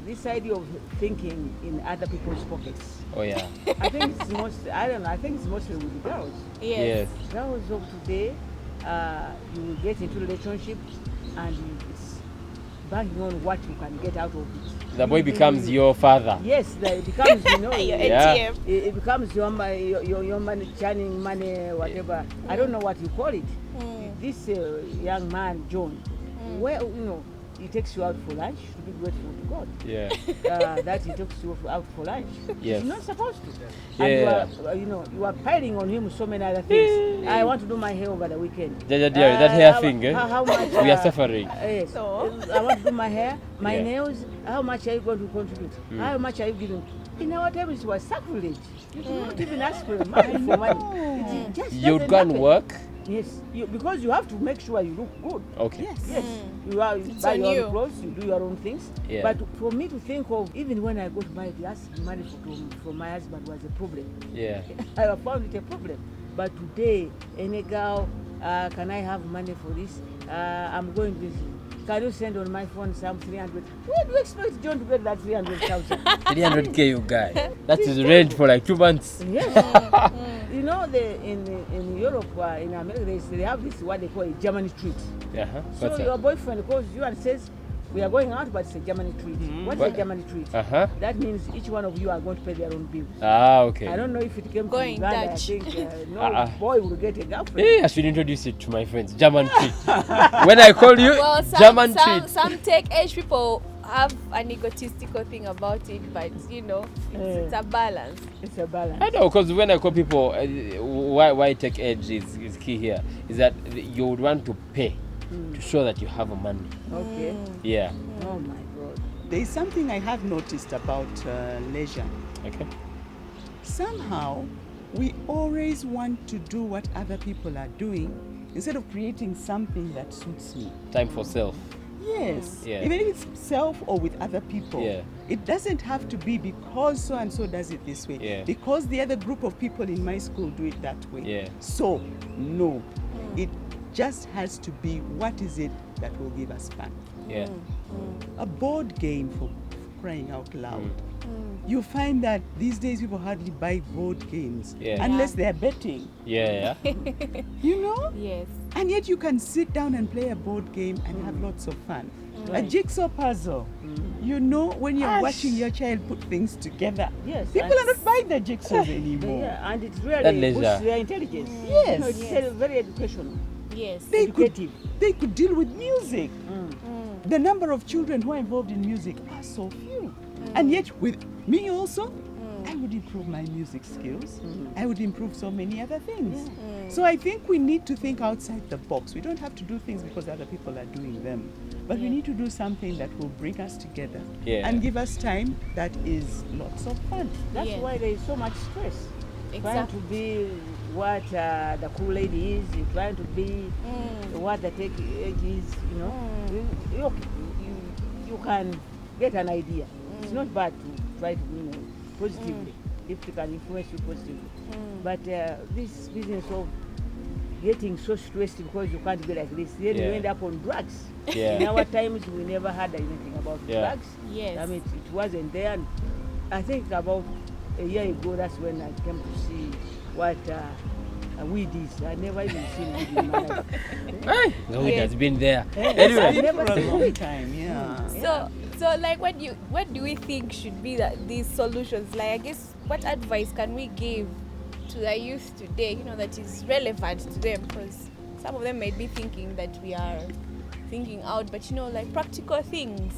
Speaker 2: this idea of thinking in other people's pockets.
Speaker 4: oh yeah.
Speaker 2: I think it's I don't know. I think it's mostly with girls.
Speaker 1: Yes.
Speaker 2: Girls of today, you will get into relationship, and it's banking on what you can get out of it.
Speaker 4: The boy becomes your father.
Speaker 2: Yes, it becomes
Speaker 1: Your
Speaker 4: Yeah.
Speaker 1: ATM.
Speaker 2: it becomes your money, churning money, whatever. I don't know what you call it. This young man, John, where he takes you out for lunch. You should be grateful to God
Speaker 4: Yeah.
Speaker 2: that he takes you out for lunch.
Speaker 4: Yes.
Speaker 2: You're not supposed to.
Speaker 4: Yeah.
Speaker 2: And you are piling on him so many other things. I want to do my hair over the weekend.
Speaker 4: Jaja dear, that hair
Speaker 2: how-
Speaker 4: thing, eh?
Speaker 2: How much?
Speaker 4: We are suffering.
Speaker 2: Yes.
Speaker 1: So?
Speaker 2: I want to do my hair, my
Speaker 4: Yeah.
Speaker 2: nails. How much are you going to contribute? How much are you giving? In our time, it was sacrilege. You should not even ask for money for money. It just
Speaker 4: You'd
Speaker 2: doesn't
Speaker 4: go and
Speaker 2: happen.
Speaker 4: work.
Speaker 2: Yes, because you have to make sure you look good.
Speaker 4: Okay.
Speaker 2: Yes, you buy
Speaker 1: on
Speaker 2: your
Speaker 1: you.
Speaker 2: own clothes, you do your own things.
Speaker 4: Yeah.
Speaker 2: But for me to think of, even when I got married, asking money from my husband was a problem.
Speaker 4: Yeah.
Speaker 2: I found it a problem. But today, any girl, can I have money for this? I'm going this. Can you send on my phone some 300? Where do you expect John to get that 300,000?
Speaker 4: 300k, you guy. That is rent for like 2 months.
Speaker 2: Yes. You know, in Europe, in America, they have this what they call a Germany treat.
Speaker 4: Uh-huh.
Speaker 2: So
Speaker 4: What's
Speaker 2: your
Speaker 4: that?
Speaker 2: boyfriend calls you and says, we are going out, but it's a Germany treat. What's
Speaker 4: What?
Speaker 2: a Germany treat?
Speaker 4: Uh-huh.
Speaker 2: That means each one of you are going to pay their own bill.
Speaker 4: Ah, okay.
Speaker 2: I don't know if it came
Speaker 1: Going
Speaker 2: from Uganda.
Speaker 1: Dutch.
Speaker 2: I think no
Speaker 4: Uh-uh.
Speaker 2: boy will get a girlfriend.
Speaker 4: Hey, I should introduce it to my friends. German treat. When I call you,
Speaker 1: Well,
Speaker 4: German treat.
Speaker 1: some tech age people have an egotistical thing about it, but it's a balance.
Speaker 2: It's a balance.
Speaker 4: I know, because when I call people, why tech edge is key here, is that you would want to pay to show that you have money.
Speaker 2: Okay.
Speaker 4: Yeah.
Speaker 2: Oh my God.
Speaker 3: There is something I have noticed about leisure.
Speaker 4: Okay.
Speaker 3: Somehow, we always want to do what other people are doing instead of creating something that suits me.
Speaker 4: Time for self.
Speaker 3: Yes.
Speaker 4: Yeah.
Speaker 3: Even if it's self or with other people.
Speaker 4: Yeah.
Speaker 3: It doesn't have to be because so and so does it this way.
Speaker 4: Yeah.
Speaker 3: Because the other group of people in my school do it that way.
Speaker 4: Yeah.
Speaker 3: So, no. It just has to be what is it that will give us fun.
Speaker 4: Yeah.
Speaker 3: A board game for crying out loud. You find that these days people hardly buy board games
Speaker 4: Yeah.
Speaker 3: unless they're betting,
Speaker 4: Yeah.
Speaker 3: you know?
Speaker 1: Yes.
Speaker 3: And yet you can sit down and play a board game and have lots of fun. A jigsaw puzzle. You know, when you're watching your child put things together,
Speaker 2: Yes.
Speaker 3: people are not buying the jigsaws anymore.
Speaker 2: Yeah, and it's
Speaker 4: That
Speaker 2: really
Speaker 4: leisure.
Speaker 2: boosts their intelligence.
Speaker 3: Yes.
Speaker 2: No, it's very educational.
Speaker 1: Yes.
Speaker 3: They could,
Speaker 2: Educative.
Speaker 3: they could deal with music. The number of children who are involved in music are so few. And yet with me also, I would improve my music skills. I would improve so many other things. So I think we need to think outside the box. We don't have to do things because other people are doing them. But we need to do something that will bring us together
Speaker 4: Yeah.
Speaker 3: and give us time that is lots of fun.
Speaker 2: That's
Speaker 1: Yeah.
Speaker 2: why there is so much stress. Trying to
Speaker 1: Exactly.
Speaker 2: be what the cool lady is, you're trying to be what the tech age is, you know. You can get an idea. It's not bad to try to, positively, if it can influence you positively. But this business of getting so stressed because you can't be like this, then you
Speaker 4: Yeah.
Speaker 2: end up on drugs.
Speaker 4: Yeah.
Speaker 2: In our times, we never had anything about
Speaker 4: Yeah.
Speaker 2: drugs.
Speaker 1: Yes.
Speaker 2: I mean, it wasn't there. And I think about a year ago, that's when I came to see what weed is. I never even seen weed in my life.
Speaker 4: The weed has been there.
Speaker 2: I
Speaker 4: Anyway.
Speaker 2: never
Speaker 3: For a
Speaker 2: seen
Speaker 3: long
Speaker 2: weed.
Speaker 3: time, yeah.
Speaker 1: So like what do we think should be these solutions? Like, I guess, what advice can we give to the youth today, that is relevant to them? Because some of them might be thinking that we are thinking out, but like practical things,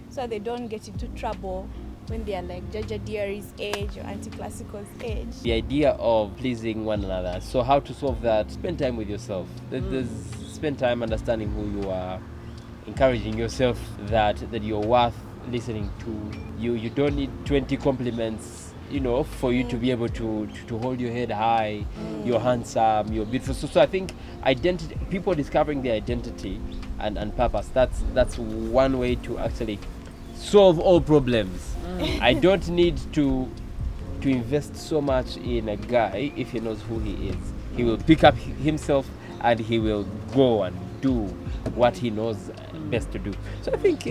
Speaker 1: so they don't get into trouble when they are like Jaja Diary's age or Auntie Classical's age.
Speaker 4: The idea of pleasing one another. So how to solve that? Spend time with yourself. Spend time understanding who you are, encouraging yourself that you're worth listening to. You don't need 20 compliments, for you to be able to hold your head high. You're handsome, you're beautiful. So I think identity, people discovering their identity and purpose, that's one way to actually solve all problems. I don't need to invest so much in a guy if he knows who he is. He will pick up himself and he will go and do what he knows best to do. So I think,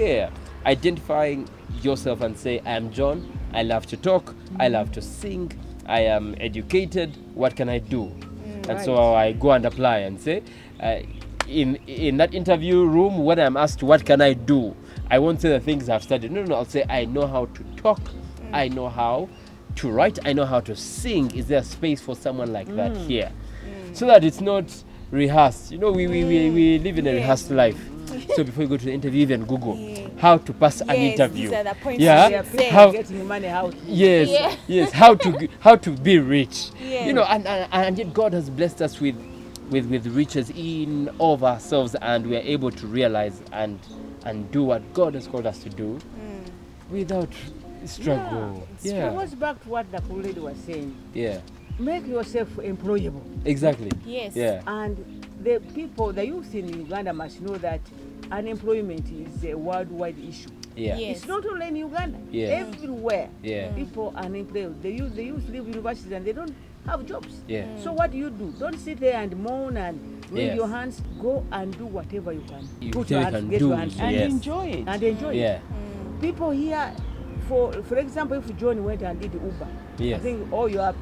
Speaker 4: identifying yourself and say, I am John, I love to talk, I love to sing, I am educated, what can I do? And so I go and apply and say, in that interview room, when I'm asked what can I do, I won't say the things I've studied. No, I'll say I know how to talk, I know how to write, I know how to sing. Is there space for someone like that here? So that it's not rehearsed. We live in a rehearsed life. So before you go to the interview, even Google how to pass an interview.
Speaker 1: These are the points
Speaker 2: How getting money out.
Speaker 4: Yes, how to be rich.
Speaker 1: Yeah.
Speaker 4: And yet God has blessed us with riches in of ourselves, and we are able to realize and do what God has called us to do without struggle.
Speaker 2: It goes back to what the cool lady was saying.
Speaker 4: Yeah.
Speaker 2: Make yourself employable.
Speaker 4: Exactly.
Speaker 1: Yes.
Speaker 4: Yeah.
Speaker 2: And the youth in Uganda must know that unemployment is a worldwide issue.
Speaker 4: Yeah.
Speaker 1: Yes.
Speaker 2: It's not only in Uganda.
Speaker 4: Yeah.
Speaker 2: Everywhere.
Speaker 4: Yeah.
Speaker 2: People are unemployed. The youth leave universities and they don't have jobs.
Speaker 4: Yeah.
Speaker 2: So what do? Don't sit there and moan and wave your hands. Go and do whatever you can. Put your hands, get your hands
Speaker 3: And
Speaker 4: Yes.
Speaker 3: enjoy it.
Speaker 2: and enjoy
Speaker 4: Yeah.
Speaker 2: it. People here, for example, if John went and did Uber,
Speaker 4: Yes.
Speaker 2: I think all your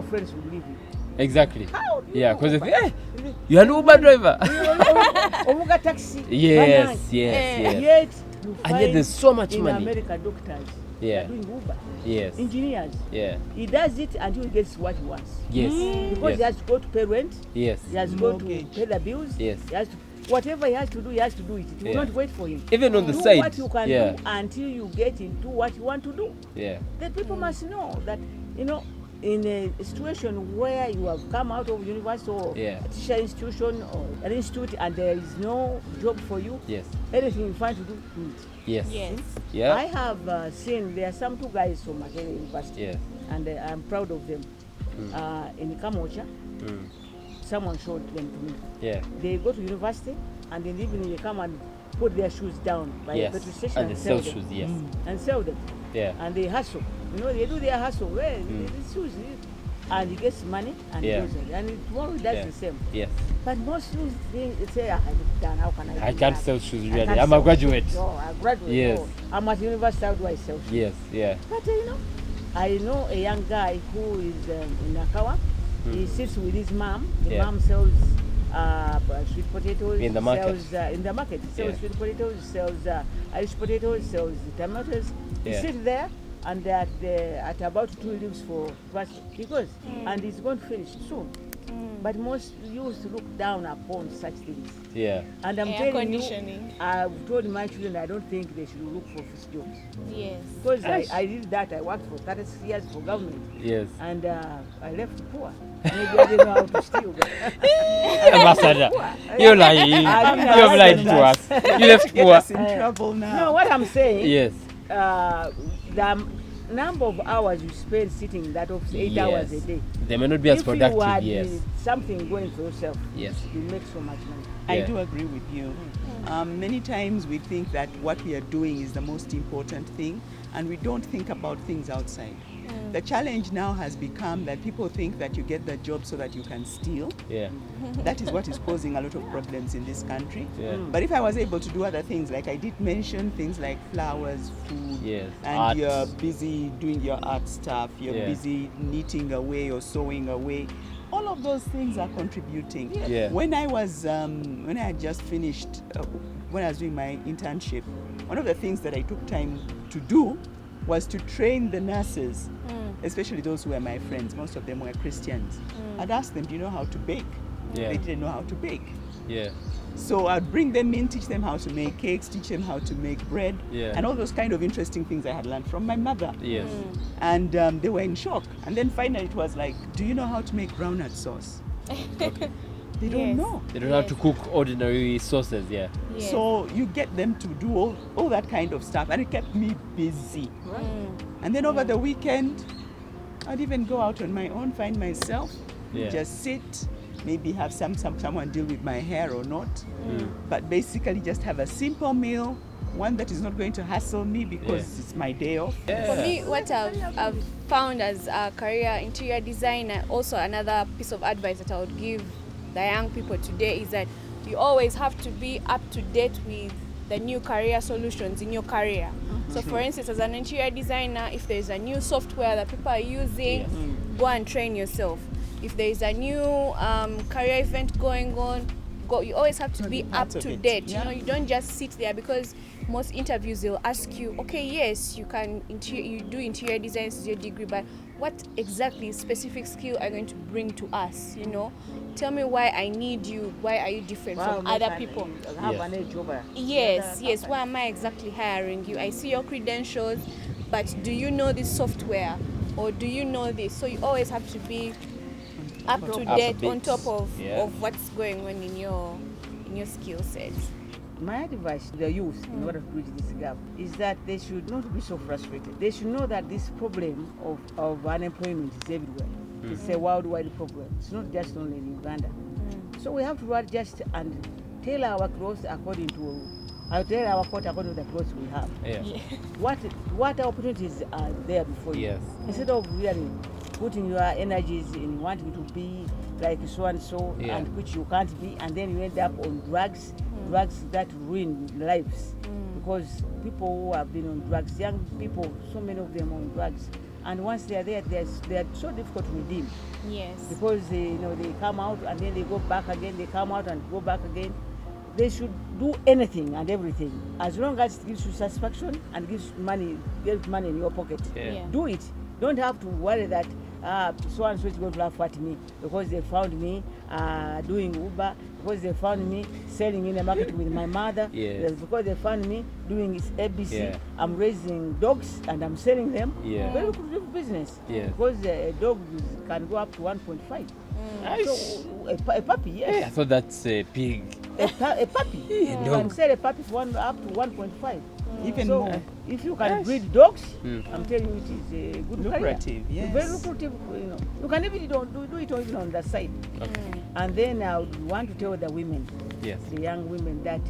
Speaker 2: friends will leave you.
Speaker 4: Exactly.
Speaker 2: How?
Speaker 4: Yeah, because you're an Uber driver.
Speaker 2: Omuga taxi.
Speaker 4: Yes,
Speaker 2: bananas.
Speaker 4: yes.
Speaker 2: Yet you
Speaker 4: And yet there's so much
Speaker 2: in
Speaker 4: money.
Speaker 2: America, doctors
Speaker 4: Yeah.
Speaker 2: are doing Uber.
Speaker 4: Yes.
Speaker 2: Engineers.
Speaker 4: Yeah.
Speaker 2: He does it until he gets what he wants.
Speaker 4: Yes.
Speaker 2: Because he
Speaker 4: Yes.
Speaker 2: has to go to pay rent.
Speaker 4: Yes.
Speaker 2: He has to go to
Speaker 3: Mortgage.
Speaker 2: pay the bills.
Speaker 4: Yes.
Speaker 2: He has to, whatever he has to do, he has to do it. It will
Speaker 4: Yeah.
Speaker 2: not wait for him.
Speaker 4: Even on the
Speaker 2: Do
Speaker 4: side.
Speaker 2: what you can
Speaker 4: Yeah.
Speaker 2: do until you get into what you want to do.
Speaker 4: Yeah.
Speaker 2: The people must know that, in a situation where you have come out of university or
Speaker 4: Yeah.
Speaker 2: a teacher institution or an institute and there is no job for you,
Speaker 4: Yes.
Speaker 2: anything you find to do, do it.
Speaker 4: Yes.
Speaker 1: Yes.
Speaker 4: Yeah.
Speaker 2: I have seen there are some two guys from Makerere University,
Speaker 4: Yes.
Speaker 2: and I'm proud of them. In Kamocha, someone showed them to me.
Speaker 4: Yeah.
Speaker 2: They go to university and in the evening they come and put their shoes down by
Speaker 4: Yes.
Speaker 2: the petrol station
Speaker 4: And
Speaker 2: and
Speaker 4: they
Speaker 2: sell
Speaker 4: sell
Speaker 2: them.
Speaker 4: shoes. Yes.
Speaker 2: And sell them.
Speaker 4: Yeah.
Speaker 2: And they hustle. They do their hustle. Well, the shoes, and he gets money and
Speaker 4: Yeah.
Speaker 2: he goes there. And tomorrow he does
Speaker 4: Yeah.
Speaker 2: the same.
Speaker 4: Yes.
Speaker 2: But most youth they say, how can I
Speaker 4: I
Speaker 2: do
Speaker 4: can't
Speaker 2: that?
Speaker 4: sell shoes
Speaker 2: I
Speaker 4: really.
Speaker 2: can't
Speaker 4: I'm a
Speaker 2: sell
Speaker 4: graduate.
Speaker 2: shoes. No, I graduate.
Speaker 4: Yes.
Speaker 2: No. I'm at university. How do I sell shoes?
Speaker 4: Yes. Yeah.
Speaker 2: But I know a young guy who is in Nakawa. He sits with his mom. The
Speaker 4: Yeah.
Speaker 2: mom sells sweet potatoes.
Speaker 4: In the market.
Speaker 2: Sells, in the market. He sells
Speaker 4: Yeah.
Speaker 2: sweet potatoes, sells Irish potatoes, sells tomatoes. He
Speaker 4: Yeah.
Speaker 2: sits there and at about 2 leaves for first he goes and he's going to finish soon. But most youth look down upon such things.
Speaker 4: Yeah.
Speaker 2: And I'm
Speaker 1: Air
Speaker 2: telling
Speaker 1: conditioning.
Speaker 2: you, I've told my children I don't think they should look for first jobs.
Speaker 1: Yes.
Speaker 2: Because
Speaker 4: Yes.
Speaker 2: I did that. I worked for 30 years for government.
Speaker 4: Yes.
Speaker 2: And I left poor. Maybe I didn't know how to steal. But
Speaker 4: Ambassador, you're lying.
Speaker 2: I mean,
Speaker 4: You have lied to us. You left
Speaker 3: Get
Speaker 4: poor.
Speaker 3: us in trouble now.
Speaker 2: no, what I'm saying,
Speaker 4: Yes.
Speaker 2: the number of hours you spend sitting in that office, 8 hours a day.
Speaker 4: They may not be as
Speaker 2: If you
Speaker 4: productive.
Speaker 2: had
Speaker 4: Yes.
Speaker 2: something going for yourself,
Speaker 4: Yes.
Speaker 2: you make so much money.
Speaker 3: I
Speaker 4: Yeah.
Speaker 3: do agree with you. Many times we think that what we are doing is the most important thing, and we don't think about things outside. The challenge now has become that people think that you get the job so that you can steal.
Speaker 4: Yeah.
Speaker 3: That is what is causing a lot of problems in this country.
Speaker 4: Yeah.
Speaker 3: But if I was able to do other things, like I did mention things like flowers, food,
Speaker 4: Yes.
Speaker 3: and
Speaker 4: Art.
Speaker 3: you're busy doing your art stuff, you're
Speaker 4: Yeah.
Speaker 3: busy knitting away or sewing away, all of those things are contributing.
Speaker 4: Yeah.
Speaker 3: When I had just finished, when I was doing my internship, one of the things that I took time to do was to train the nurses, especially those who were my friends. Most of them were Christians. I'd ask them, do you know how to bake?
Speaker 4: Yeah.
Speaker 3: They didn't know how to bake.
Speaker 4: Yeah.
Speaker 3: So I'd bring them in, teach them how to make cakes, teach them how to make bread,
Speaker 4: Yeah.
Speaker 3: and all those kind of interesting things I had learned from my mother.
Speaker 4: Yes.
Speaker 3: And they were in shock. And then finally it was like, do you know how to make groundnut sauce?
Speaker 4: Okay.
Speaker 3: They don't
Speaker 1: Yes.
Speaker 3: know.
Speaker 4: They don't have to cook ordinary sauces. Yeah.
Speaker 1: Yes.
Speaker 3: So you get them to do all that kind of stuff, and it kept me busy. And then over the weekend, I'd even go out on my own, find myself,
Speaker 4: Yeah.
Speaker 3: just sit, maybe have someone deal with my hair or not. But basically just have a simple meal, one that is not going to hassle me because
Speaker 4: Yeah.
Speaker 3: it's my day off.
Speaker 1: For me, what I've found as a career interior designer, also another piece of advice that I would give the young people today is that you always have to be up to date with the new career solutions in your career. So for instance, as an interior designer, if there's a new software that people are using, go and train yourself. If there is a new career event going on, you always have to be
Speaker 3: part
Speaker 1: up
Speaker 3: of
Speaker 1: to
Speaker 3: it.
Speaker 1: date.
Speaker 3: Yeah.
Speaker 1: You know, you don't just sit there, because most interviews they'll ask you, okay, yes, you do interior design, this is your degree, but what exactly specific skill are you going to bring to us? You know, tell me why I need you. Why are you different from other people?
Speaker 2: Have
Speaker 4: Yes.
Speaker 2: an edge over.
Speaker 1: Yes, yes. Why am I exactly hiring you? I see your credentials, but do you know this software, or do you know this? So you always have to be up to
Speaker 4: Up
Speaker 1: date,
Speaker 4: a
Speaker 1: on
Speaker 4: bit.
Speaker 1: top
Speaker 4: Yeah.
Speaker 1: of what's going on in your skill set.
Speaker 2: My advice to the youth in order to bridge this gap is that they should not be so frustrated. They should know that this problem of unemployment is everywhere. It's a worldwide problem. It's not just only in Uganda. So we have to adjust and tailor our clothes according to our coat according to the clothes we have.
Speaker 4: Yeah.
Speaker 2: What opportunities are there before you?
Speaker 4: Yes.
Speaker 2: Instead of really putting your energies in wanting to be like so and so,
Speaker 4: Yeah.
Speaker 2: and which you can't be, and then you end up on drugs that ruin lives. Because people who have been on drugs, young people, so many of them on drugs, and once they are there, they are so difficult to redeem,
Speaker 1: Yes.
Speaker 2: because they come out and then they go back again. They come out and go back again. They should do anything and everything as long as it gives you satisfaction and gives money in your pocket.
Speaker 4: Yeah.
Speaker 1: Yeah.
Speaker 2: Do it. Don't have to worry that so and so is going to laugh at me because they found me doing Uber, because they found me selling in the market with my mother,
Speaker 4: Yes.
Speaker 2: because they found me doing this ABC.
Speaker 4: Yeah.
Speaker 2: I'm raising dogs and I'm selling them.
Speaker 4: Yeah.
Speaker 2: Very lucrative business.
Speaker 4: Yes.
Speaker 2: Because a dog can go up to 1.5. So a puppy, yes.
Speaker 4: Hey, I thought that's a pig.
Speaker 2: A puppy. You
Speaker 4: dog.
Speaker 2: can sell a puppy for up to 1.5.
Speaker 3: Even
Speaker 2: So
Speaker 3: more.
Speaker 2: if you can breed dogs,
Speaker 4: Mm.
Speaker 2: I'm telling you, it is a good
Speaker 3: Lucrative,
Speaker 2: career.
Speaker 3: yes.
Speaker 2: Very lucrative. You can even do it even on the side.
Speaker 4: Okay.
Speaker 2: And then I would want to tell the women,
Speaker 4: Yes.
Speaker 2: the young women, that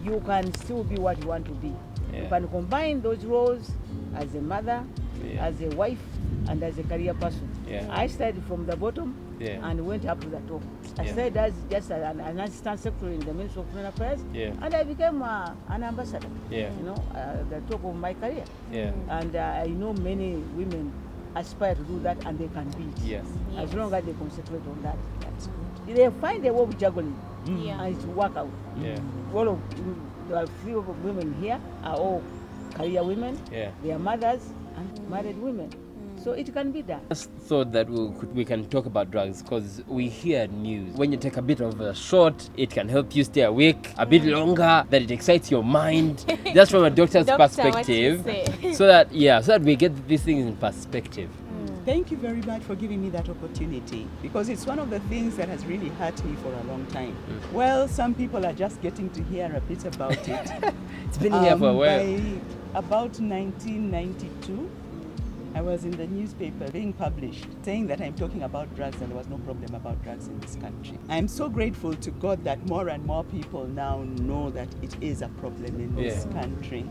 Speaker 2: you can still be what you want to be.
Speaker 4: Yeah.
Speaker 2: You can combine those roles as a mother,
Speaker 4: Yeah.
Speaker 2: as a wife, and as a career person.
Speaker 4: Yeah.
Speaker 2: I started from the bottom
Speaker 4: Yeah.
Speaker 2: and went up to the top. I
Speaker 4: Yeah.
Speaker 2: started as just an assistant secretary in the Ministry of Foreign Affairs,
Speaker 4: Yeah.
Speaker 2: and I became an ambassador.
Speaker 4: Yeah.
Speaker 2: At the top of my career.
Speaker 4: Yeah.
Speaker 2: And I know many women aspire to do that, and they can be it.
Speaker 4: Yes.
Speaker 2: As long as they concentrate on that. That's good. They find a way of juggling,
Speaker 1: Yeah.
Speaker 2: and it will work out.
Speaker 4: Yeah.
Speaker 2: All of the few of women here are all career women.
Speaker 4: Yeah.
Speaker 2: They are mothers and married women. So it can be done.
Speaker 4: Just thought that we can talk about drugs because we hear news. When you take a bit of a shot, it can help you stay awake a bit longer, that it excites your mind. Just from a doctor's
Speaker 1: Doctor, what you
Speaker 4: perspective.
Speaker 1: say.
Speaker 4: So that we get these things in perspective.
Speaker 3: Thank you very much for giving me that opportunity, because it's one of the things that has really hurt me for a long time. Well, some people are just getting to hear a bit about it.
Speaker 4: It's been here for a while.
Speaker 3: By about 1992, I was in the newspaper being published saying that I'm talking about drugs and there was no problem about drugs in this country. I'm so grateful to God that more and more people now know that it is a problem in this country.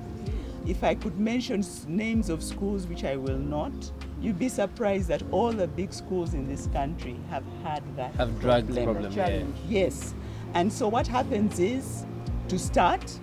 Speaker 3: If I could mention names of schools, which I will not, you'd be surprised that all the big schools in this country have had that
Speaker 4: Have drug problem. Yeah.
Speaker 2: Challenge.
Speaker 3: Yes. And so what happens is, to start,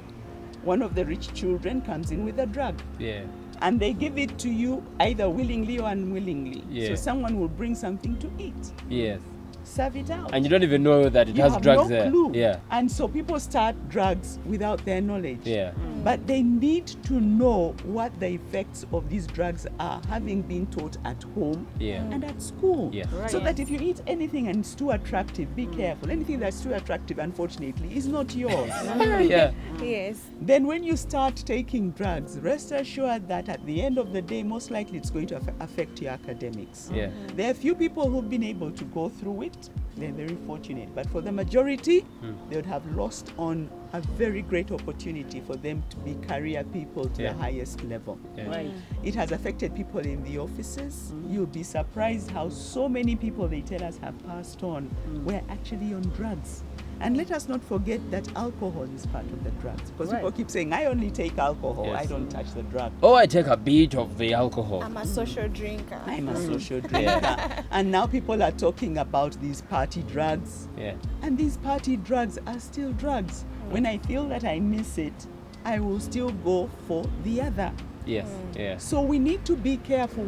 Speaker 3: one of the rich children comes in with a drug.
Speaker 4: Yeah.
Speaker 3: And they give it to you either willingly or unwillingly.
Speaker 4: Yeah.
Speaker 3: So someone will bring something to eat,
Speaker 4: Yes.
Speaker 3: serve it out.
Speaker 4: And you don't even know that it
Speaker 3: you
Speaker 4: has
Speaker 3: have
Speaker 4: drugs
Speaker 3: no
Speaker 4: there.
Speaker 3: clue.
Speaker 4: Yeah.
Speaker 3: And so people start drugs without their knowledge.
Speaker 4: Yeah.
Speaker 3: but they need to know what the effects of these drugs are, having been taught at home and at school.
Speaker 4: Yeah.
Speaker 2: Right.
Speaker 3: So that if you eat anything and it's too attractive, be careful. Anything that's too attractive, unfortunately, is not yours.
Speaker 4: Yeah.
Speaker 1: Yes.
Speaker 3: Then when you start taking drugs, rest assured that at the end of the day, most likely it's going to affect your academics.
Speaker 4: Yeah.
Speaker 3: There are few people who've been able to go through it. They're very fortunate. But for the majority, they would have lost on a very great opportunity for them to be career people to the highest level.
Speaker 4: Yeah.
Speaker 2: Right.
Speaker 3: It has affected people in the offices. You'll be surprised how so many people they tell us have passed on were actually on drugs. And let us not forget that alcohol is part of the drugs. Because people keep saying, I only take alcohol,
Speaker 4: Yes.
Speaker 3: I don't touch the drug.
Speaker 4: Oh, I take a bit of the alcohol.
Speaker 1: I'm a social drinker.
Speaker 3: I'm a social drinker. And now people are talking about these party drugs.
Speaker 4: Yeah.
Speaker 3: And these party drugs are still drugs. When I feel that I miss it, I will still go for the other.
Speaker 4: Yes. Yeah.
Speaker 3: So we need to be careful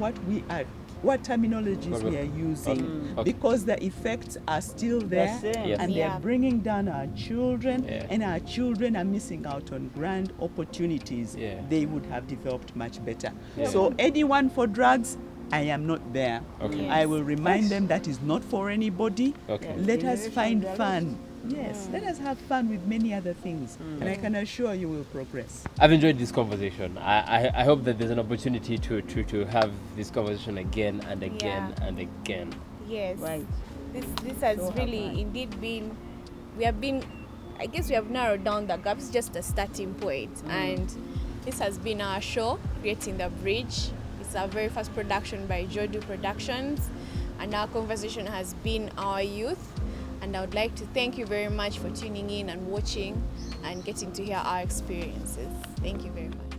Speaker 3: what terminologies we are using,
Speaker 4: Okay.
Speaker 3: because the effects are still there,
Speaker 2: same.
Speaker 4: Yes.
Speaker 3: and they
Speaker 1: Yeah.
Speaker 3: are bringing down our children,
Speaker 4: Yeah.
Speaker 3: and our children are missing out on grand opportunities
Speaker 4: Yeah.
Speaker 3: they would have developed much better.
Speaker 4: Yeah.
Speaker 3: So anyone for drugs, I am not there.
Speaker 4: Okay.
Speaker 3: I will remind them that is not for anybody.
Speaker 4: Okay.
Speaker 3: Let us
Speaker 2: Generation
Speaker 3: find
Speaker 2: drugs.
Speaker 3: fun. Yes, let us have fun with many other things, and I can assure you will progress.
Speaker 4: I've enjoyed this conversation. I hope that there's an opportunity to have this conversation again and again and again.
Speaker 1: Yes.
Speaker 2: Right.
Speaker 1: This has
Speaker 2: So
Speaker 1: really
Speaker 2: have I.
Speaker 1: indeed been, I guess we have narrowed down the gaps, just a starting point. And this has been our show, Creating the Bridge. It's our very first production by Jodu Productions. And our conversation has been our youth. And I would like to thank you very much for tuning in and watching and getting to hear our experiences. Thank you very much.